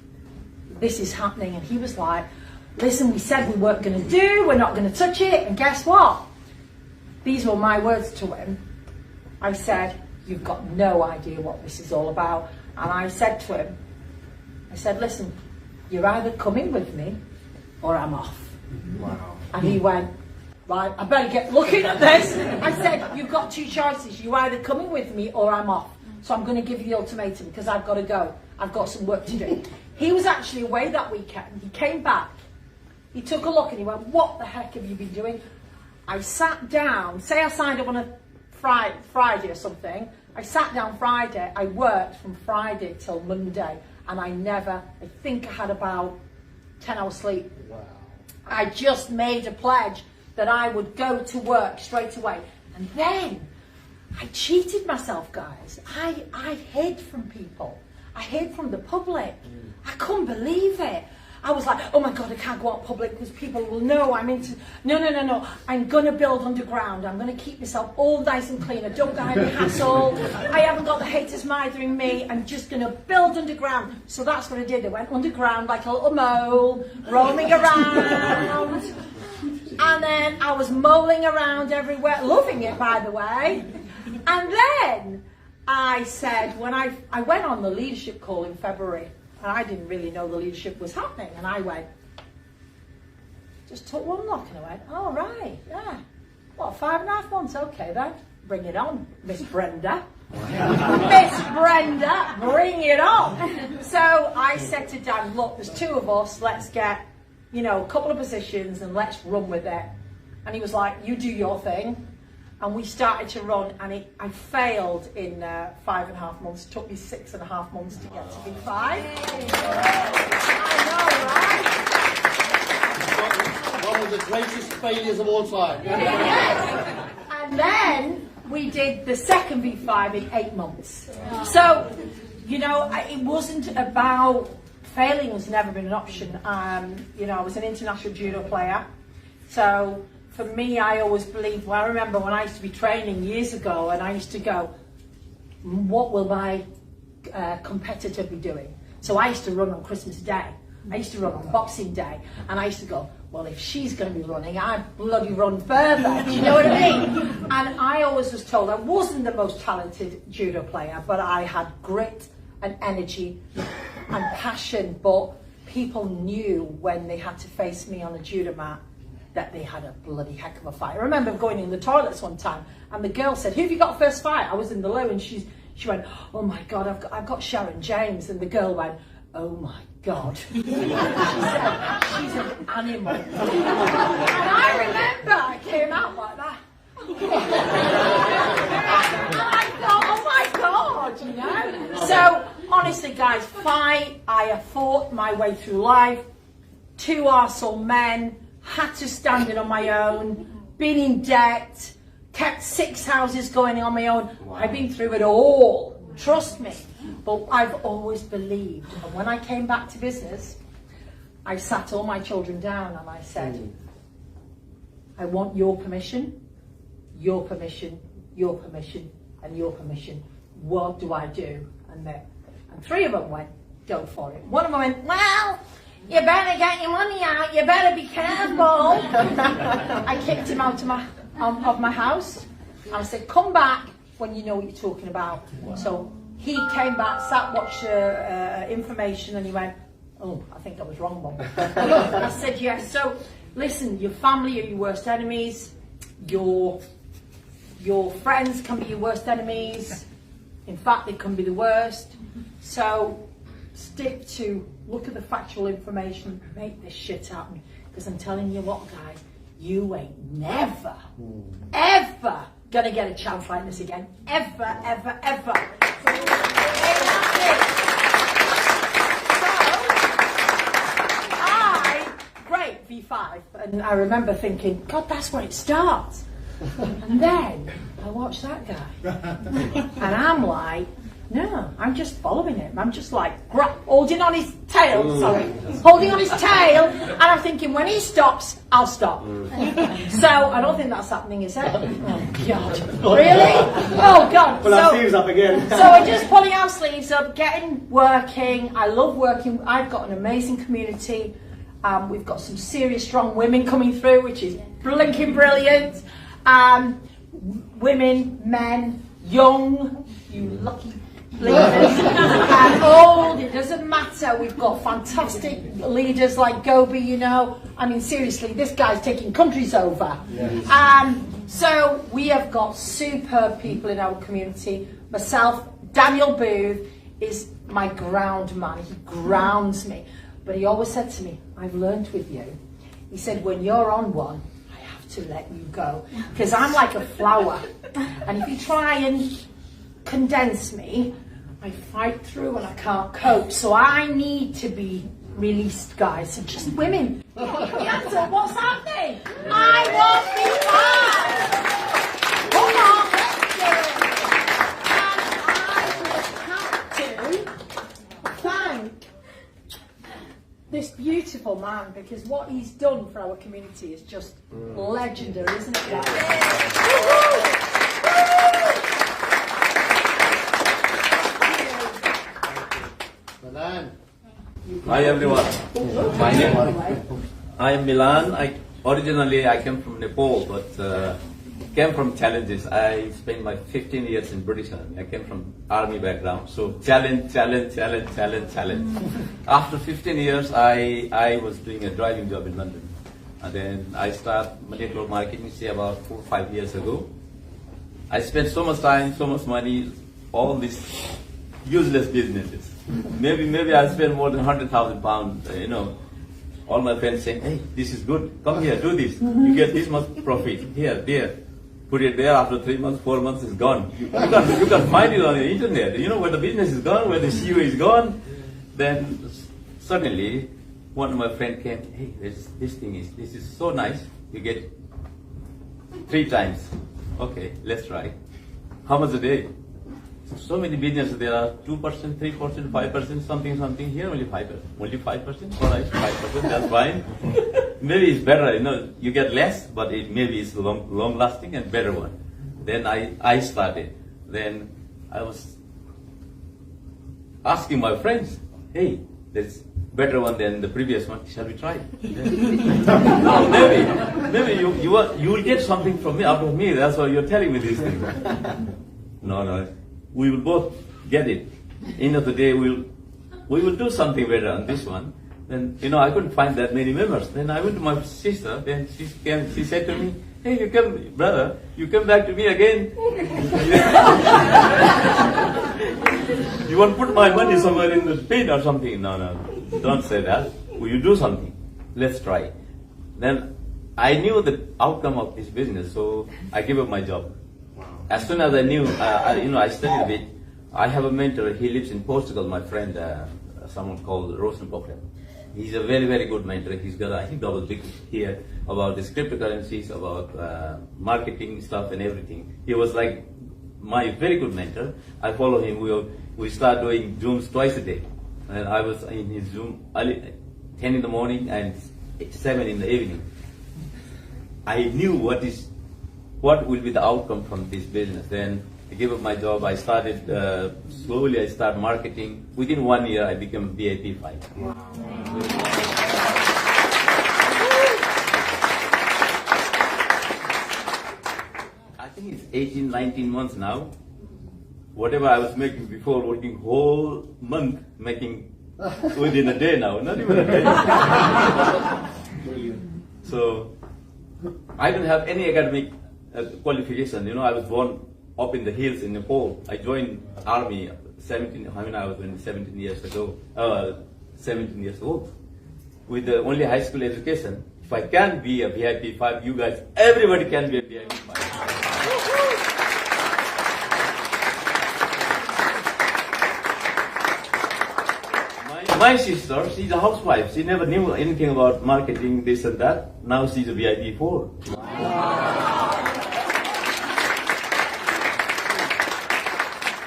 this is happening. And he was like, listen, we said we weren't going to do, we're not going to touch it. And guess what? These were my words to him. I said, you've got no idea what this is all about. And I said to him, I said, listen, you're either coming with me or I'm off. Wow. And he went, right, I better get looking at this. I said, you've got two choices. You're either coming with me or I'm off. So I'm going to give you the ultimatum because I've got to go. I've got some work to do. He was actually away that weekend. He came back. He took a look and he went, what the heck have you been doing? I sat down. Say I signed up on a Friday or something. I sat down Friday. I worked from Friday till Monday. And I think I had about 10 hours sleep. Wow. I just made a pledge that I would go to work straight away. And then I cheated myself, guys. I hid from people. I hid from the public. I couldn't believe it. I was like, oh my God, I can't go out public because people will know I'm into... No. I'm going to build underground. I'm going to keep myself all nice and clean. I don't got any hassle. I haven't got the haters mithering me. I'm just going to build underground. So that's what I did. I went underground like a little mole, roaming around. And then I was moling around everywhere, loving it, by the way. And then I said, when I went on the leadership call in February, and I didn't really know the leadership was happening, and I went, just took one look, and I went, oh, right, yeah. What, 5.5 months? Okay, then, bring it on, Miss Brenda. Miss Brenda, bring it on. So I said to Dan, look, there's two of us, let's get, a couple of positions, and let's run with it. And he was like, you do your thing. And we started to run, and I failed in 5.5 months. It took me 6.5 months to get to V5. I know, right? One of the greatest failures of all time. And then we did the second V5 in 8 months. So, it wasn't about... Failing has never been an option. I was an international judo player. So... For me, I always believed, I remember when I used to be training years ago, and I used to go, what will my competitor be doing? So I used to run on Christmas Day. I used to run on Boxing Day. And I used to go, well, if she's going to be running, I'd bloody run further. Do you know what I mean? And I always was told I wasn't the most talented judo player, but I had grit, and energy and passion, but people knew when they had to face me on a judo mat that they had a bloody heck of a fight. I remember going in the toilets one time and the girl said, "Who have you got first fight?" I was in the low, and she went, "Oh my God, I've got Sharon James." And the girl went, "Oh my God." She said, "She's an animal." And I remember I came out like that. And I thought, "Oh my God," you know. So honestly, guys, I have fought my way through life. 2 arsehole men, had to stand it on my own, been in debt, kept 6 houses going on my own. Wow. I've been through it all, trust me. But I've always believed. And when I came back to business, I sat all my children down and I said, "I want your permission, your permission, your permission, and your permission. What do I do?" And 3 of them went, "Go for it." One of them went, "Well, you better get your money out, you better be careful." I kicked him out of my house. I said, "Come back when you know what you're talking about." Wow. So he came back, sat, watched information, and he went, "Oh, I think I was wrong, Mum." I said, "Yes." So listen, your family are your worst enemies. Your friends can be your worst enemies. In fact, they can be the worst. So stick to, look at the factual information, make this shit happen. Because I'm telling you what, guys, you ain't never, ever gonna get a chance like this again. Ever, ever, ever. So, great, V5. And I remember thinking, God, that's where it starts. And then I watched that guy. And I'm like, no, I'm just following him. I'm just like holding on his tail, holding on his tail. And I'm thinking, when he stops, I'll stop. So I don't think that's happening, is it? Oh, God. Really? Oh, God. Pull our sleeves up again. So we're just pulling our sleeves up, working. I love working. I've got an amazing community. We've got some serious, strong women coming through, which is blinking brilliant. Women, men, young, you lucky leaders, and old, it doesn't matter. We've got fantastic leaders like Gobi, you know. I mean, seriously, this guy's taking countries over. Yes. So we have got superb people in our community. Myself, Daniel Booth is my ground man. He grounds me. But he always said to me, "I've learned with you." He said, "When you're on one, to let you go, because I'm like a flower, and if you try and condense me, I fight through and I can't cope, so I need to be released, guys." So just women, the answer, what's happening? I want people. Come on, let's do it. And I just have to thank this beautiful man, because what he's done for our community is just legendary, isn't it, guys? Hi everyone. My name I am Milan. Originally I came from Nepal, but came from challenges. I spent my 15 years in British Army. I came from army background, so challenge. After 15 years, I was doing a driving job in London, and then I started network marketing, say about 4 or 5 years ago. I spent so much time, so much money, all these useless businesses. Maybe I spent more than £100,000. You know, all my friends saying, "Hey, this is good. Come here, do this. You get this much profit. Here, there." Put it there. After 3 months, 4 months, it's gone. You can find it on the internet. You know where the business is gone, where the CEO is gone. Then suddenly, one of my friends came. "Hey, this is so nice. You get 3 times. Okay, let's try. How much a day?" So many businesses there are 2%, 3%, 5%, something. Here only 5%. Only 5%. All right, 5%. That's fine. Maybe it's better. You know, you get less, but maybe it's long lasting and better one. Then I started. Then I was asking my friends, "Hey, there's better one than the previous one. Shall we try?" No, maybe you will get something from me out of me. That's why you're telling me these things. No. We will both get it. end of the day we will do something better on this one. Then I couldn't find that many members. Then I went to my sister. Then she said to me, "Hey, you come back to me again. You want to put my money somewhere in the bin or something?" No, don't say that. Will you do something? Let's try. Then I knew the outcome of this business, so I gave up my job. As soon as I knew, I studied a bit. I have a mentor. He lives in Portugal. My friend, someone called Patel. He's a very, very good mentor. He's got, I think, double degree here about these cryptocurrencies, about marketing stuff and everything. He was like my very good mentor. I follow him. We start doing Zooms twice a day. And I was in his Zoom 10 in the morning and 7 in the evening. I knew what will be the outcome from this business. Then I gave up my job. I started slowly. I started marketing. Within 1 year, I became VIP 5. Wow. I think it's 18, 19 months now. Whatever I was making before, working whole month, making within a day now, not even a day. So I don't have any academic qualification. I was born up in the hills in Nepal. I joined army I was 17 years old, with only high school education. If I can be a VIP 5, you guys, everybody can be a VIP 5. My sister, she's a housewife. She never knew anything about marketing, this and that. Now she's a VIP 4. Wow.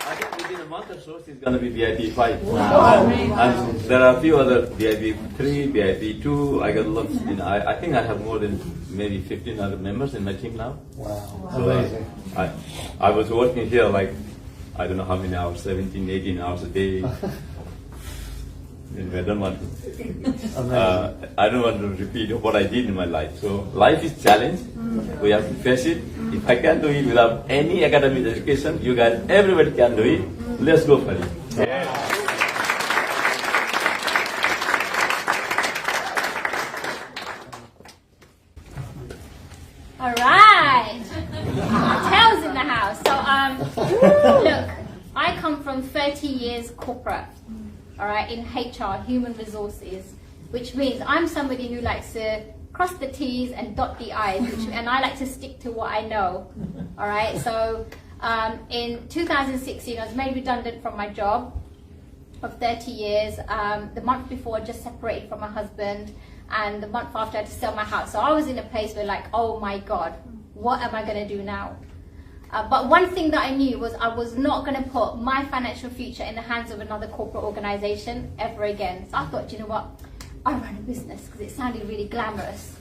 I think within a month or so, she's going to be VIP 5. Wow. And there are a few other VIP 3, VIP 2. I got lots. I think I have more than maybe 1,500 members in my team now. Wow. So, amazing. I was working here like, I don't know how many hours, 17, 18 hours a day. I don't want to repeat what I did in my life. So life is challenge. We have to face it. If I can do it without any academic education, you guys, everybody can do it. Let's go for it. Yeah. All right. Tails in the house. So look, I come from 30 years corporate. All right, in HR, human resources, which means I'm somebody who likes to cross the T's and dot the I's, and I like to stick to what I know. All right, so in 2016, I was made redundant from my job of 30 years. The month before, I just separated from my husband, and the month after, I had to sell my house. So I was in a place where, like, oh my God, what am I going to do now? But one thing that I knew was I was not going to put my financial future in the hands of another corporate organization ever again. So I thought, you know what, I run a business because it sounded really glamorous,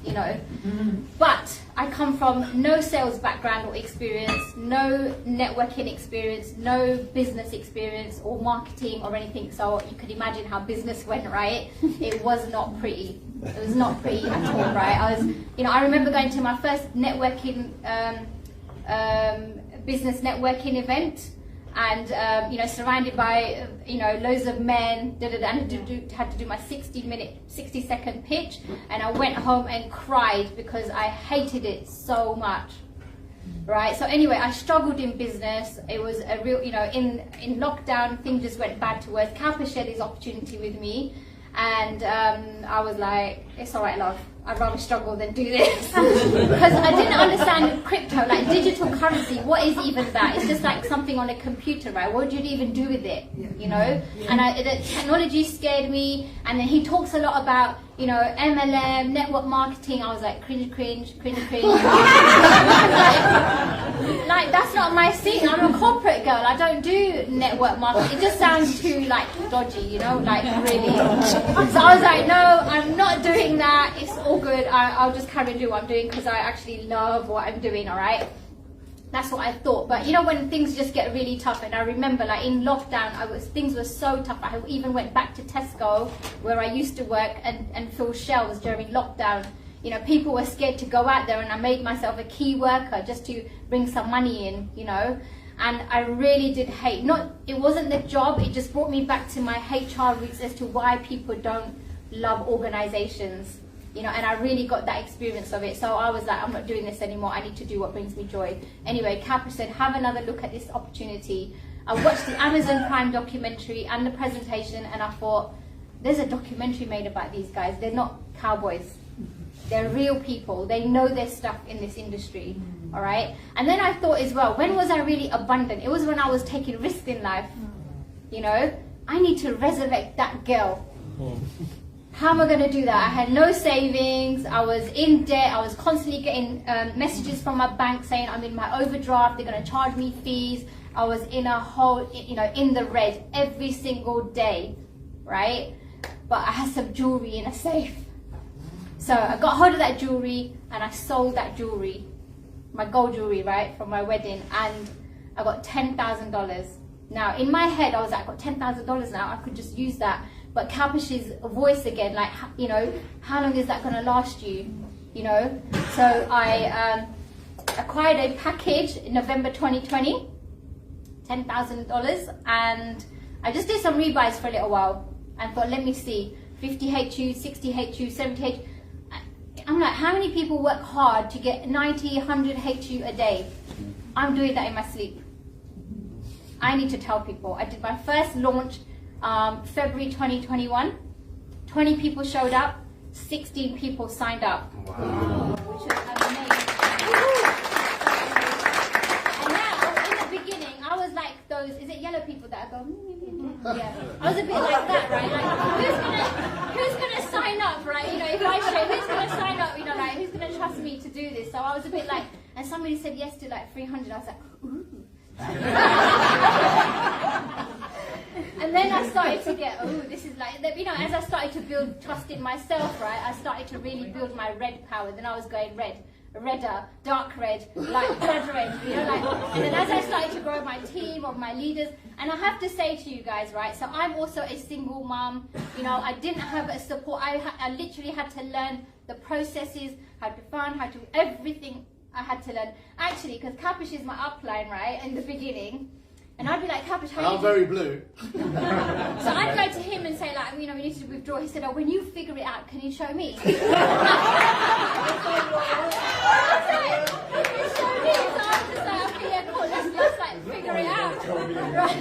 But I come from no sales background or experience, no networking experience, no business experience or marketing or anything. So you could imagine how business went, right? It was not pretty. It was not pretty at all, right? I remember going to my first networking business networking event, and surrounded by loads of men, and had to do my 60-second pitch, and I went home and cried because I hated it so much. Right, so anyway, I struggled in business. It was a real, in lockdown, things just went bad to worse. Kalpesh shared this opportunity with me, and I was like, it's all right, love. I'd rather struggle than do this. Because I didn't understand crypto, like digital currency. What is even that? It's just like something on a computer, right? What do you even do with it, And the technology scared me. And then he talks a lot about, MLM, network marketing. I was like, cringe. like, that's not my thing. I'm a corporate girl. I don't do network marketing. It just sounds too, like, dodgy, like, really. So I was like, no, I'm not doing that. It's all good. I'll just carry on doing what I'm doing because I actually love what I'm doing, all right? That's what I thought. But when things just get really tough, and I remember like in lockdown, things were so tough. I even went back to Tesco where I used to work and fill shelves during lockdown. People were scared to go out there, and I made myself a key worker just to bring some money in, And I really did hate, it wasn't the job, it just brought me back to my HR roots as to why people don't love organizations, you know, and I really got that experience of it. So I was like, I'm not doing this anymore, I need to do what brings me joy. Anyway, Kalpesh said, have another look at this opportunity. I watched the Amazon Prime documentary and the presentation, and I thought, there's a documentary made about these guys. They're not cowboys. They're real people. They know their stuff in this industry, all right? And then I thought as well, when was I really abundant? It was when I was taking risks in life, you know? I need to resurrect that girl. How am I going to do that? I had no savings. I was in debt. I was constantly getting messages from my bank saying I'm in my overdraft. They're going to charge me fees. I was in a whole, you know, in the red every single day, right? But I had some jewelry in a safe. So I got hold of that jewelry and I sold that jewelry, my gold jewelry, right, from my wedding, and I got $10,000. Now, in my head, I was like, I got $10,000 now, I could just use that. But Kalpesh's voice again, like, you know, how long is that going to last you, you know? So I acquired a package in November 2020, $10,000, and I just did some rebuys for a little while and thought, let me see, 50 HU, 60 HU, 70 HU. I'm like, how many people work hard to get 90, 100 HU a day? I'm doing that in my sleep. I need to tell people. I did my first launch February 2021. 20 people showed up, 16 people signed up. Wow. Which was amazing. And now, in the beginning, I was like those, is it yellow people that go, yeah. I was a bit like that, right? Like, who's gonna sign up, right? You know, if I show, who's gonna sign up, you know, like, who's gonna trust me to do this? So I was a bit like, and somebody said yes to like 300, I was like, ooh. And then I started to get, oh, this is like, you know, as I started to build trust in myself, right, I started to really build my red power. Then I was going red, redder, dark red, like blood red, you know, like, and then as I started to grow my team of my leaders, and I have to say to you guys, right, so I'm also a single mom, you know, I didn't have a support, I literally had to learn the processes, how to fund, how to, everything I had to learn. Actually, because Kalpesh is my upline, right, in the beginning, and I'd be like, Kalpesh, how I'm very blue. So I'd go to him and say, like, you know, we need to withdraw. He said, oh, when you figure it out, can you show me? Can you show me? So I'm just like, okay, yeah, cool, let's like figure it out. Right?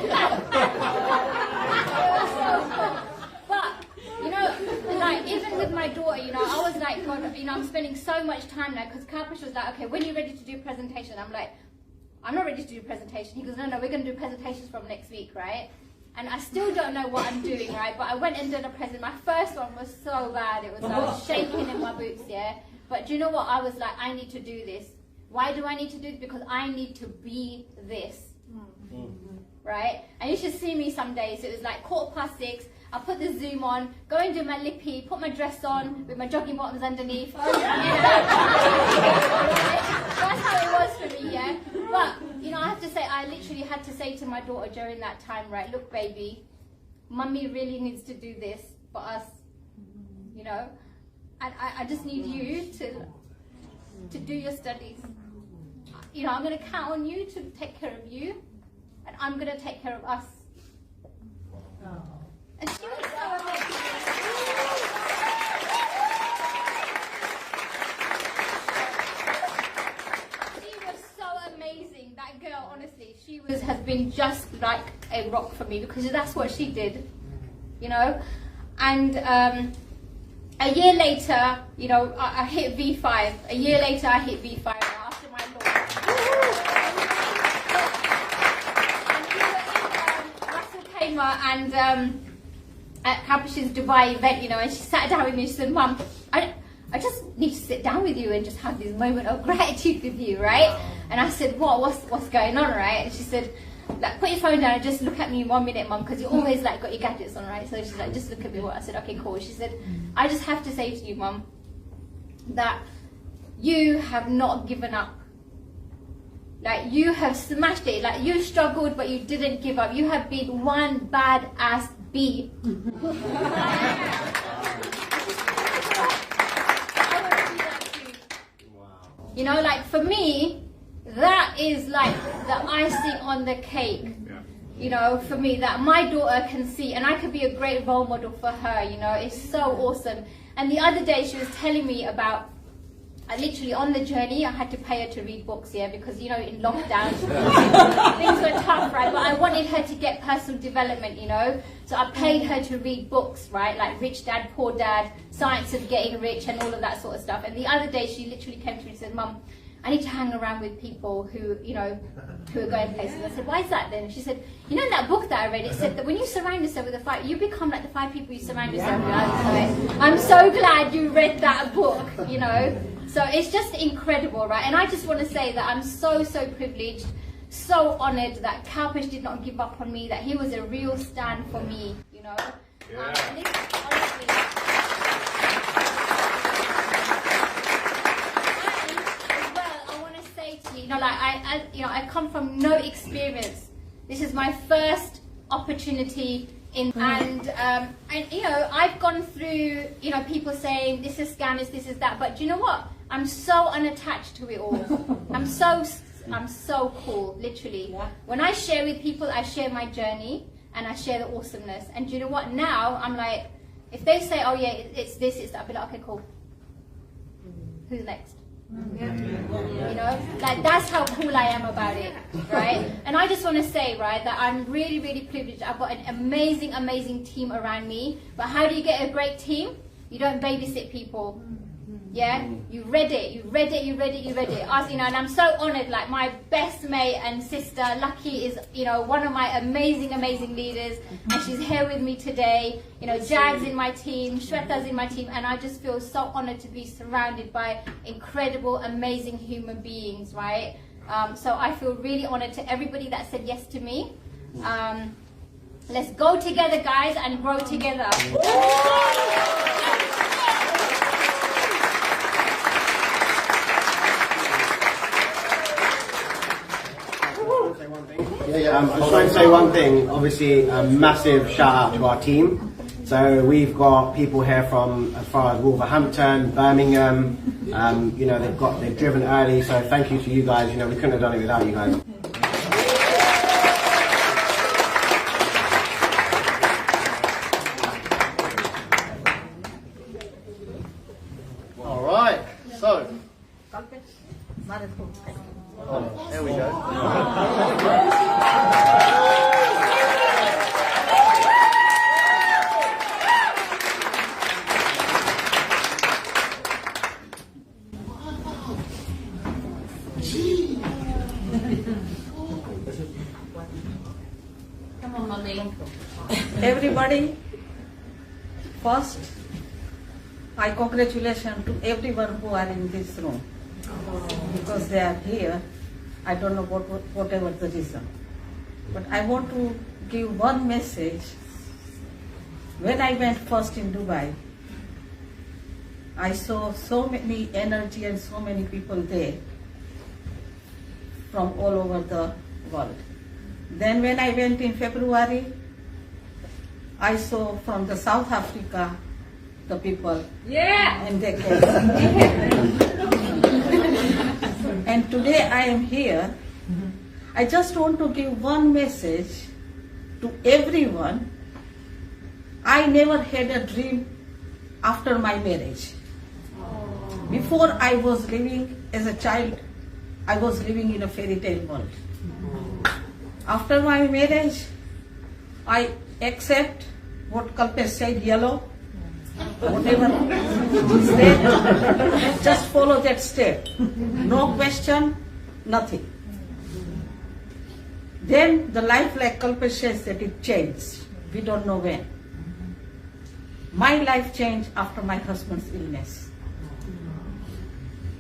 It was so cool. But, you know, like, even with my daughter, you know, I was like, God, you know, I'm spending so much time now, because Kalpesh was like, okay, when are you ready to do presentation? I'm like, I'm not ready to do a presentation. He goes, no, we're going to do presentations from next week, right? And I still don't know what I'm doing, right? But I went and did a present. My first one was so bad. It was, I was shaking in my boots, yeah? But do you know what? I was like, I need to do this. Why do I need to do this? Because I need to be this, right? And you should see me some days. It was like 6:15. I put the Zoom on, go and do my lippy, put my dress on with my jogging bottoms underneath. You know? That's how it was for me, yeah? But, you know, I have to say, I literally had to say to my daughter during that time, right, look, baby, mummy really needs to do this for us, you know? And I just need you to do your studies. You know, I'm going to count on you to take care of you, and I'm going to take care of us. Oh. And she was so amazing. She was so amazing. That girl, honestly, has been just like a rock for me, because that's what she did, you know. And a year later, you know, I hit V5. A year later, I hit V5 after my launch. And we were in Russell Kamer and at Kalpesh's Dubai event, you know, and she sat down with me and she said, Mum, I just need to sit down with you and just have this moment of gratitude with you, right? And I said, what's going on, right? And she said, like, put your phone down and just look at me 1 minute, Mum, because you always like got your gadgets on, right? So she's like, just look at me. I said, okay, cool. She said, I just have to say to you, Mum, that you have not given up. Like, you have smashed it. Like, you struggled, but you didn't give up. You have been one badass bee. You know, like, for me, that is like the icing on the cake. You know, for me, that my daughter can see, and I could be a great role model for her. You know, it's so awesome. And the other day she was telling me about, literally on the journey, I had to pay her to read books, because, you know, in lockdown, things were tough, right? But I wanted her to get personal development, you know? So I paid her to read books, right? Like Rich Dad, Poor Dad, Science of Getting Rich, and all of that sort of stuff. And the other day she literally came to me and said, Mum, I need to hang around with people who, you know, who are going places. I said, why is that then? She said, you know, in that book that I read, it said that when you surround yourself with the 5, you become like the 5 people you surround yourself with. I'm so glad you read that book, you know. So it's just incredible, right? And I just want to say that I'm so, so privileged, so honoured that Kalpesh did not give up on me, that he was a real stand for me, you know. And this, honestly, you know, like I come from no experience. This is my first opportunity in, and you know, I've gone through, you know, people saying this is scammers, this is that, but do you know what? I'm so unattached to it all. I'm so cool, literally. When I share with people, I share my journey and I share the awesomeness. And do you know what? Now I'm like, if they say, oh yeah, it's this, it's that, I'll be like, okay, cool. Who's next? You know, like that's how cool I am about it, right? And I just want to say, right, that I'm really, really privileged. I've got an amazing, amazing team around me. But how do you get a great team? You don't babysit people. Yeah, you read it. Us, you know, and I'm so honoured. Like my best mate and sister, Lucky, is, you know, one of my amazing, amazing leaders, and she's here with me today. You know, Jag's in my team, Shweta's in my team, and I just feel so honoured to be surrounded by incredible, amazing human beings, right? So I feel really honoured to everybody that said yes to me. Let's go together, guys, and grow together. I just want to say one thing. Obviously, a massive shout out to our team. So we've got people here from as far as Wolverhampton, Birmingham. You know, they've driven early. So thank you to you guys. You know, we couldn't have done it without you guys. All right. So. Oh, there we go. Come on, Mommy. Everybody, first, I congratulations to everyone who are in this room, because they are here. I don't know whatever the reason, but I want to give one message. When I went first in Dubai, I saw so many energy and so many people there from all over the world. Then when I went in February, I saw from the South Africa the people. Yeah. And they came. And today I am here. I just want to give one message to everyone. I never had a dream after my marriage. Before I was living as a child, I was living in a fairy tale world. After my marriage, I accept what Kalpesh said, yellow, whatever is there, just follow that step. No question, nothing. Then the life, like Kalpesh says, that it changed. We don't know when. My life changed after my husband's illness.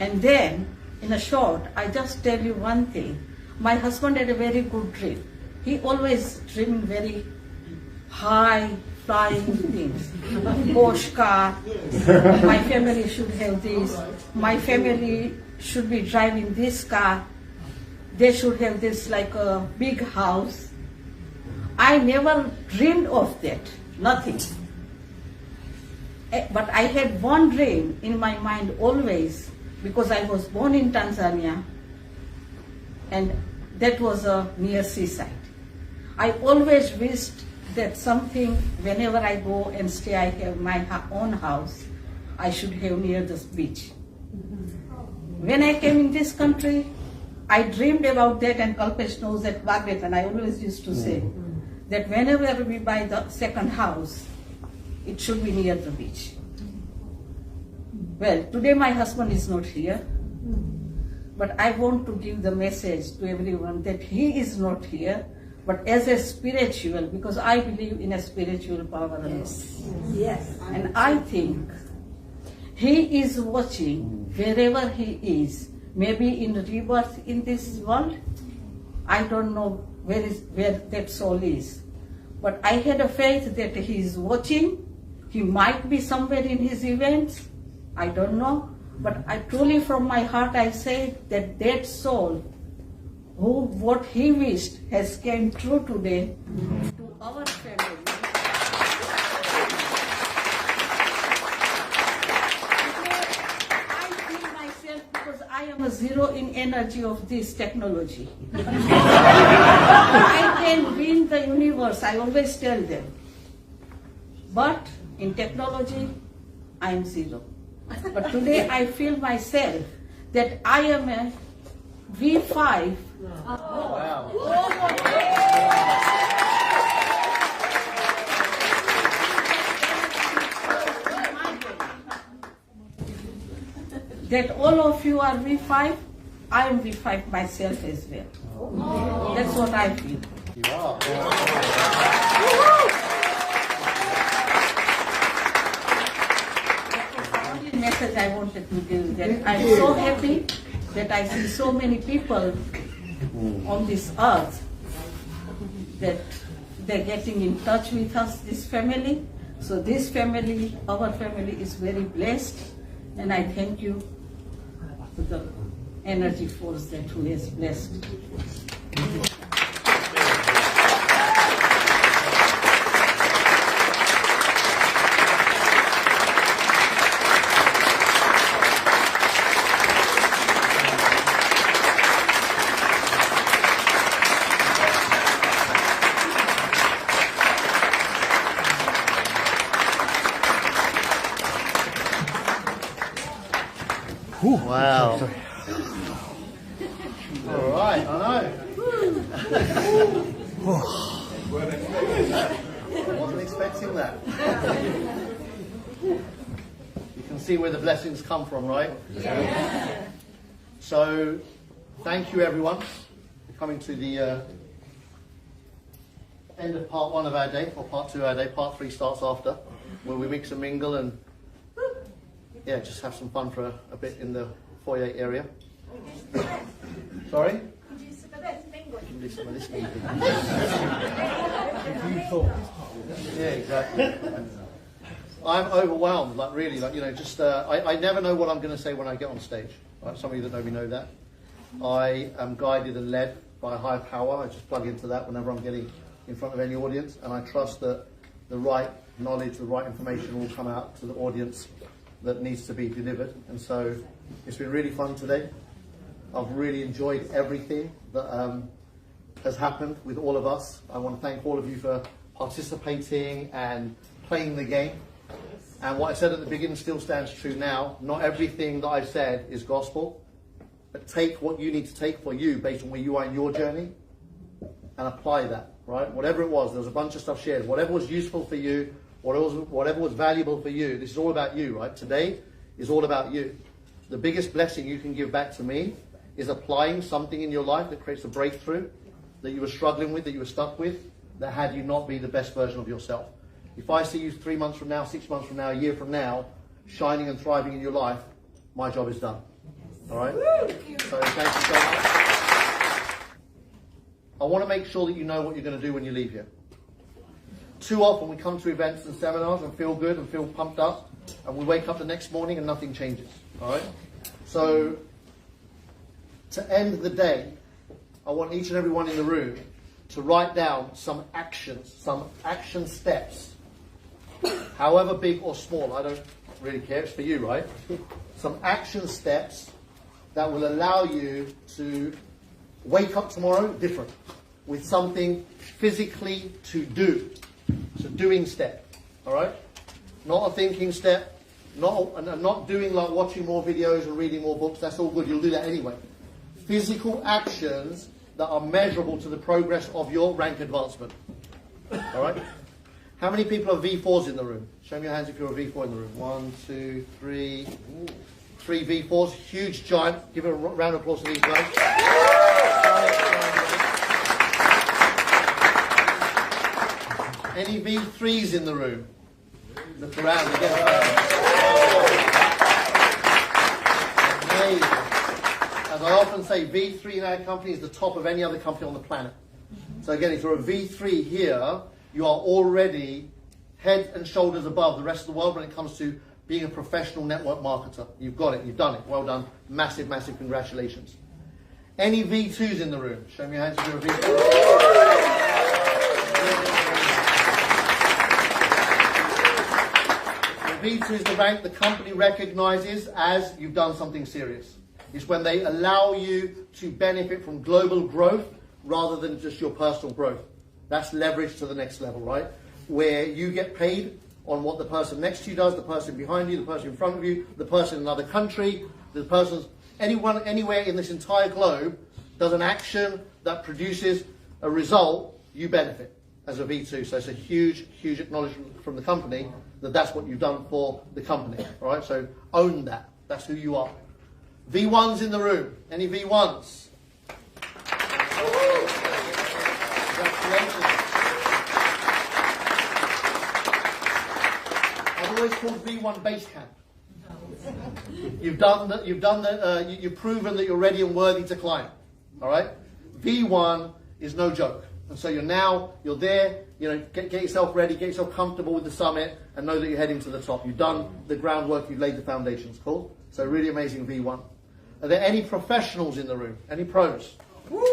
And then, in a short, I just tell you one thing. My husband had a very good dream. He always dreamed very high flying things. Porsche car, my family should have this, my family should be driving this car, they should have this like a big house. I never dreamed of that, nothing. But I had one dream in my mind always, because I was born in Tanzania. and that was near seaside. I always wished that something, whenever I go and stay, I have my own house, I should have near the beach. When I came in this country, I dreamed about that, and Kalpesh knows that, Margaret, and I always used to say that whenever we buy the second house, it should be near the beach. Well, today my husband is not here, but I want to give the message to everyone that he is not here, but as a spiritual, because I believe in a spiritual power. Yes. And I think he is watching wherever he is, maybe in rebirth in this world. I don't know where that soul is, but I had a faith that he is watching. He might be somewhere in his events, I don't know, but I truly from my heart I say that that soul, who what he wished has came true today to our family. I feel myself, because I am a zero in energy of this technology. I can win the universe, I always tell them. But in technology, I am zero. But today I feel myself that I am a V5. That all of you are V5, I am V5 myself as well. That's what I feel. You are. Message I wanted to give, that I'm so happy that I see so many people on this earth that they're getting in touch with us, this family. So this family, our family is very blessed, and I thank you for the energy force that who has blessed. Wow. All right, I know. Wasn't expecting that. You can see where the blessings come from, right? Yeah. So, thank you everyone for coming to the end of part 1 of our day, or part 2 of our day. Part 3 starts after, where we mix and mingle and yeah, just have some fun for a bit in the foyer area. Sorry? Could you do some of this mingle? You can do some of this mingling. Yeah, exactly. I'm overwhelmed, like really, like, you know, just, I never know what I'm going to say when I get on stage. Right? Some of you that know me know that. I am guided and led by a higher power. I just plug into that whenever I'm getting in front of any audience, and I trust that the right knowledge, the right information will come out to the audience that needs to be delivered. And so it's been really fun today. I've really enjoyed everything that has happened with all of us. I want to thank all of you for participating and playing the game. And what I said at the beginning still stands true now. Not everything that I've said is gospel, but take what you need to take for you based on where you are in your journey and apply that, right? Whatever it was, there was a bunch of stuff shared. Whatever was useful for you, whatever was valuable for you, this is all about you, right? Today is all about you. The biggest blessing you can give back to me is applying something in your life that creates a breakthrough that you were struggling with, that you were stuck with, that had you not be the best version of yourself. If I see you 3 months from now, 6 months from now, a year from now, shining and thriving in your life, my job is done. All right? So thank you so much. I want to make sure that you know what you're going to do when you leave here. Too often we come to events and seminars and feel good and feel pumped up, and we wake up the next morning and nothing changes. All right? So to end the day, I want each and every one in the room to write down some actions, some action steps, however big or small. I don't really care. It's for you, right? Some action steps that will allow you to Wake up tomorrow different, with something physically to do. It's a doing step, all right? Not a thinking step, not doing like watching more videos and reading more books. That's all good, you'll do that anyway. Physical actions that are measurable to the progress of your rank advancement, all right? How many people are V4s in the room? Show me your hands if you're a V4 in the room. 1, 2, 3. 3 V4s, huge giant. Give a round of applause to these guys. Any V3s in the room? Look around again. Amazing. As I often say, V3 in our company is the top of any other company on the planet. So again, if you're a V3 here, you are already head and shoulders above the rest of the world when it comes to being a professional network marketer. You've got it, you've done it. Well done. Massive, massive congratulations. Any V2s in the room? Show me your hands if you're a V2. V2 is the rank the company recognizes as you've done something serious. It's when they allow you to benefit from global growth rather than just your personal growth. That's leverage to the next level, right? Where you get paid on what the person next to you does, the person behind you, the person in front of you, the person in another country, the person, anyone, anywhere in this entire globe does an action that produces a result, you benefit as a V2. So it's a huge, huge acknowledgement from the company that that's what you've done for the company, all right? So own that. That's who you are. V1s in the room. Any V1s? Congratulations. I've always called V1 base camp. You've proven that you're ready and worthy to climb. All right? V1 is no joke. And so you're there, get yourself ready, get yourself comfortable with the summit, and know that you're heading to the top. You've done the groundwork, you've laid the foundations. Cool? So really amazing V1. Are there any professionals in the room? Any pros? Woo!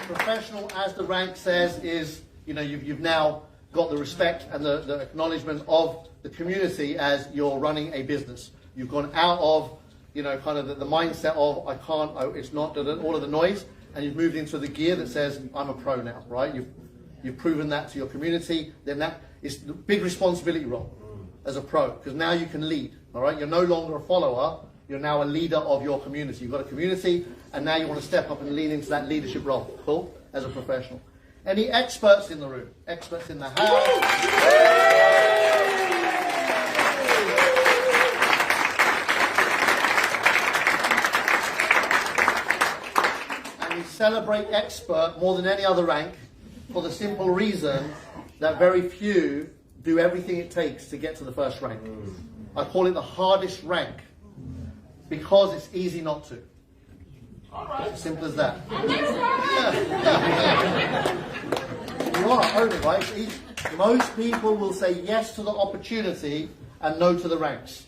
Professional, as the rank says, is, you've now got the respect and the acknowledgement of the community as you're running a business. You've gone out of, kind of the mindset of, I can't, it's not, all of the noise, and you've moved into the gear that says, I'm a pro now, right? You've proven that to your community. Then that is the big responsibility role as a pro, because now you can lead, all right? You're no longer a follower, you're now a leader of your community. You've got a community, and now you want to step up and lean into that leadership role, cool, as a professional. Any experts in the room? Experts in the house? And we celebrate expert more than any other rank for the simple reason that very few do everything it takes to get to the first rank. I call it the hardest rank because it's easy not to. As simple as that. You are, own it, right? Most people will say yes to the opportunity and no to the ranks.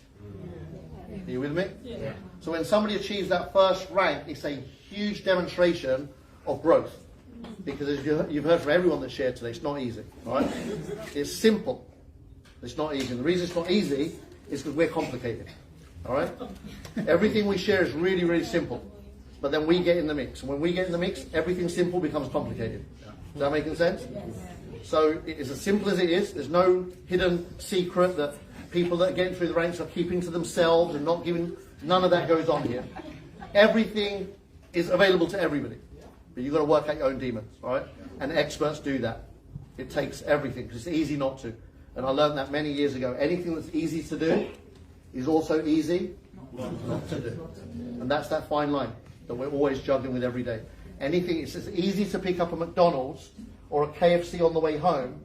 Are you with me? Yeah. So when somebody achieves that first rank, it's a huge demonstration of growth. Because as you've heard from everyone that shared today, it's not easy, right? It's simple. It's not easy. And the reason it's not easy is because we're complicated, all right? Everything we share is really, really simple. But then we get in the mix. And when we get in the mix, everything simple becomes complicated. Does that make sense? Yes. So it is as simple as it is. There's no hidden secret that people that are getting through the ranks are keeping to themselves and not giving. None of that goes on here. Everything is available to everybody. But you've got to work out your own demons, all right? And experts do that. It takes everything, because it's easy not to. And I learned that many years ago. Anything that's easy to do is also easy not to do. And that's that fine line that we're always juggling with every day. Anything, it's as easy to pick up a McDonald's or a KFC on the way home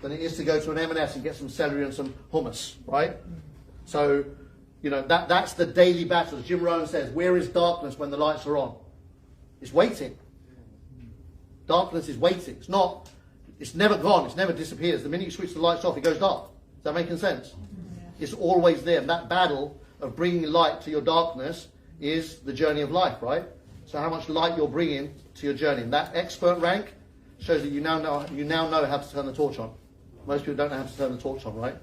than it is to go to an M&S and get some celery and some hummus, right? So, that's the daily battle. As Jim Rohn says, where is darkness when the lights are on? It's waiting. Darkness is waiting. It's never gone. It never disappears. The minute you switch the lights off, it goes dark. Is that making sense? It's always there. And that battle of bringing light to your darkness is the journey of life, right? So how much light you're bringing to your journey. And that expert rank shows that you now know how to turn the torch on. Most people don't know how to turn the torch on, right?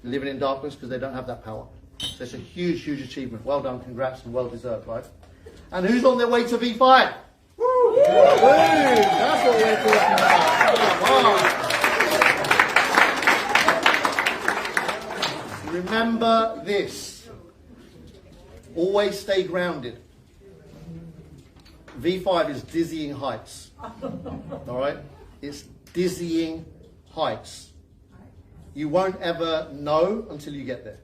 living in darkness because they don't have that power. So it's a huge, huge achievement. Well done, congrats, and well deserved, right? And who's on their way to V5? Woo! That's what we're talking about. Remember this. Always stay grounded. V5 is dizzying heights. All right? It's dizzying heights. You won't ever know until you get there.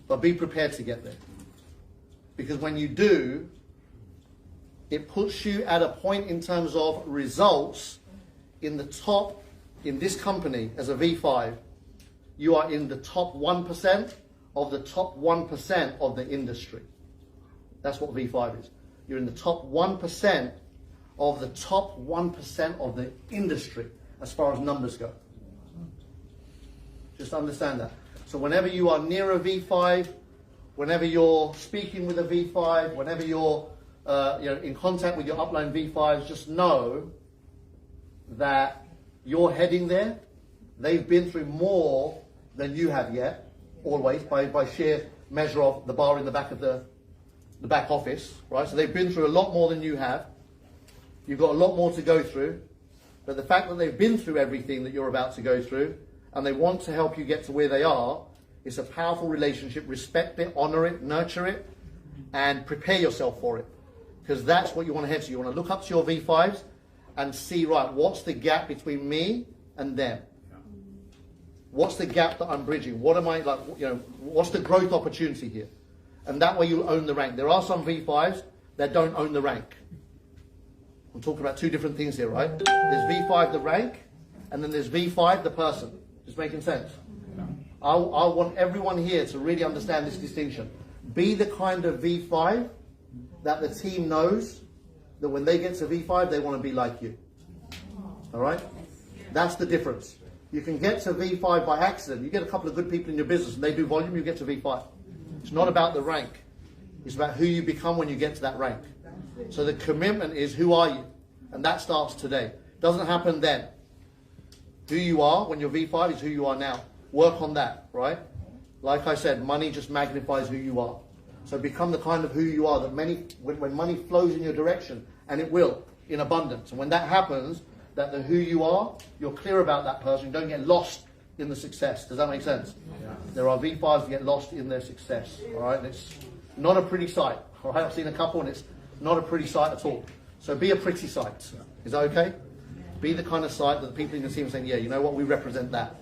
But be prepared to get there. Because when you do, it puts you at a point in terms of results in the top, in this company as a V5, you are in the top 1% of the top 1% of the industry. That's what V5 is. You're in the top 1% of the top 1% of the industry as far as numbers go. Just understand that. So whenever you are near a V5, whenever you're speaking with a V5, whenever you're in contact with your upline V5s, just know that you're heading there. They've been through more than you have yet, always, by sheer measure of the bar in the back of the back office, right? So they've been through a lot more than you have. You've got a lot more to go through. But the fact that they've been through everything that you're about to go through, and they want to help you get to where they are, it's a powerful relationship. Respect it, honor it, nurture it, and prepare yourself for it. Because that's what you want to head to. You want to look up to your V5s and see, right, what's the gap between me and them? What's the gap that I'm bridging? What am I, like, what's the growth opportunity here? And that way you'll own the rank. There are some V5s that don't own the rank. I'm talking about two different things here, right? There's V5, the rank, and then there's V5, the person. Just making sense? I want everyone here to really understand this distinction. Be the kind of V5 that the team knows that when they get to V5, they want to be like you. All right? That's the difference. You can get to V5 by accident. You get a couple of good people in your business and they do volume, you get to V5. It's not about the rank. It's about who you become when you get to that rank. So the commitment is, who are you? And that starts today. Doesn't happen then. Who you are when you're V5 is who you are now. Work on that, right? Like I said, money just magnifies who you are. So become the kind of who you are that when money flows in your direction, and it will, in abundance. And when that happens, that the who you are, you're clear about that person. You don't get lost in the success. Does that make sense? Yeah. There are V5s that get lost in their success, all right? And it's not a pretty sight, all right? I've seen a couple and it's not a pretty sight at all. So be a pretty sight. Is that okay? Be the kind of sight that the people in the team are saying, yeah, you know what, we represent that.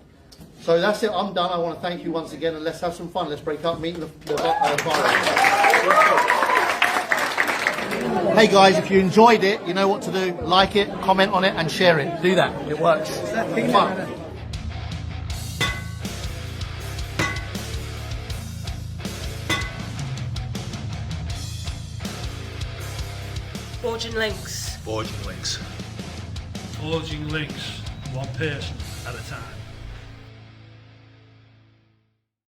So that's it, I'm done. I want to thank you once again, and let's have some fun. Let's break up, meet the Hey guys, if you enjoyed it, you know what to do. Like it, comment on it, and share it. Do that. It works. Fun. Forging links. Forging links. Forging links, one person at a time.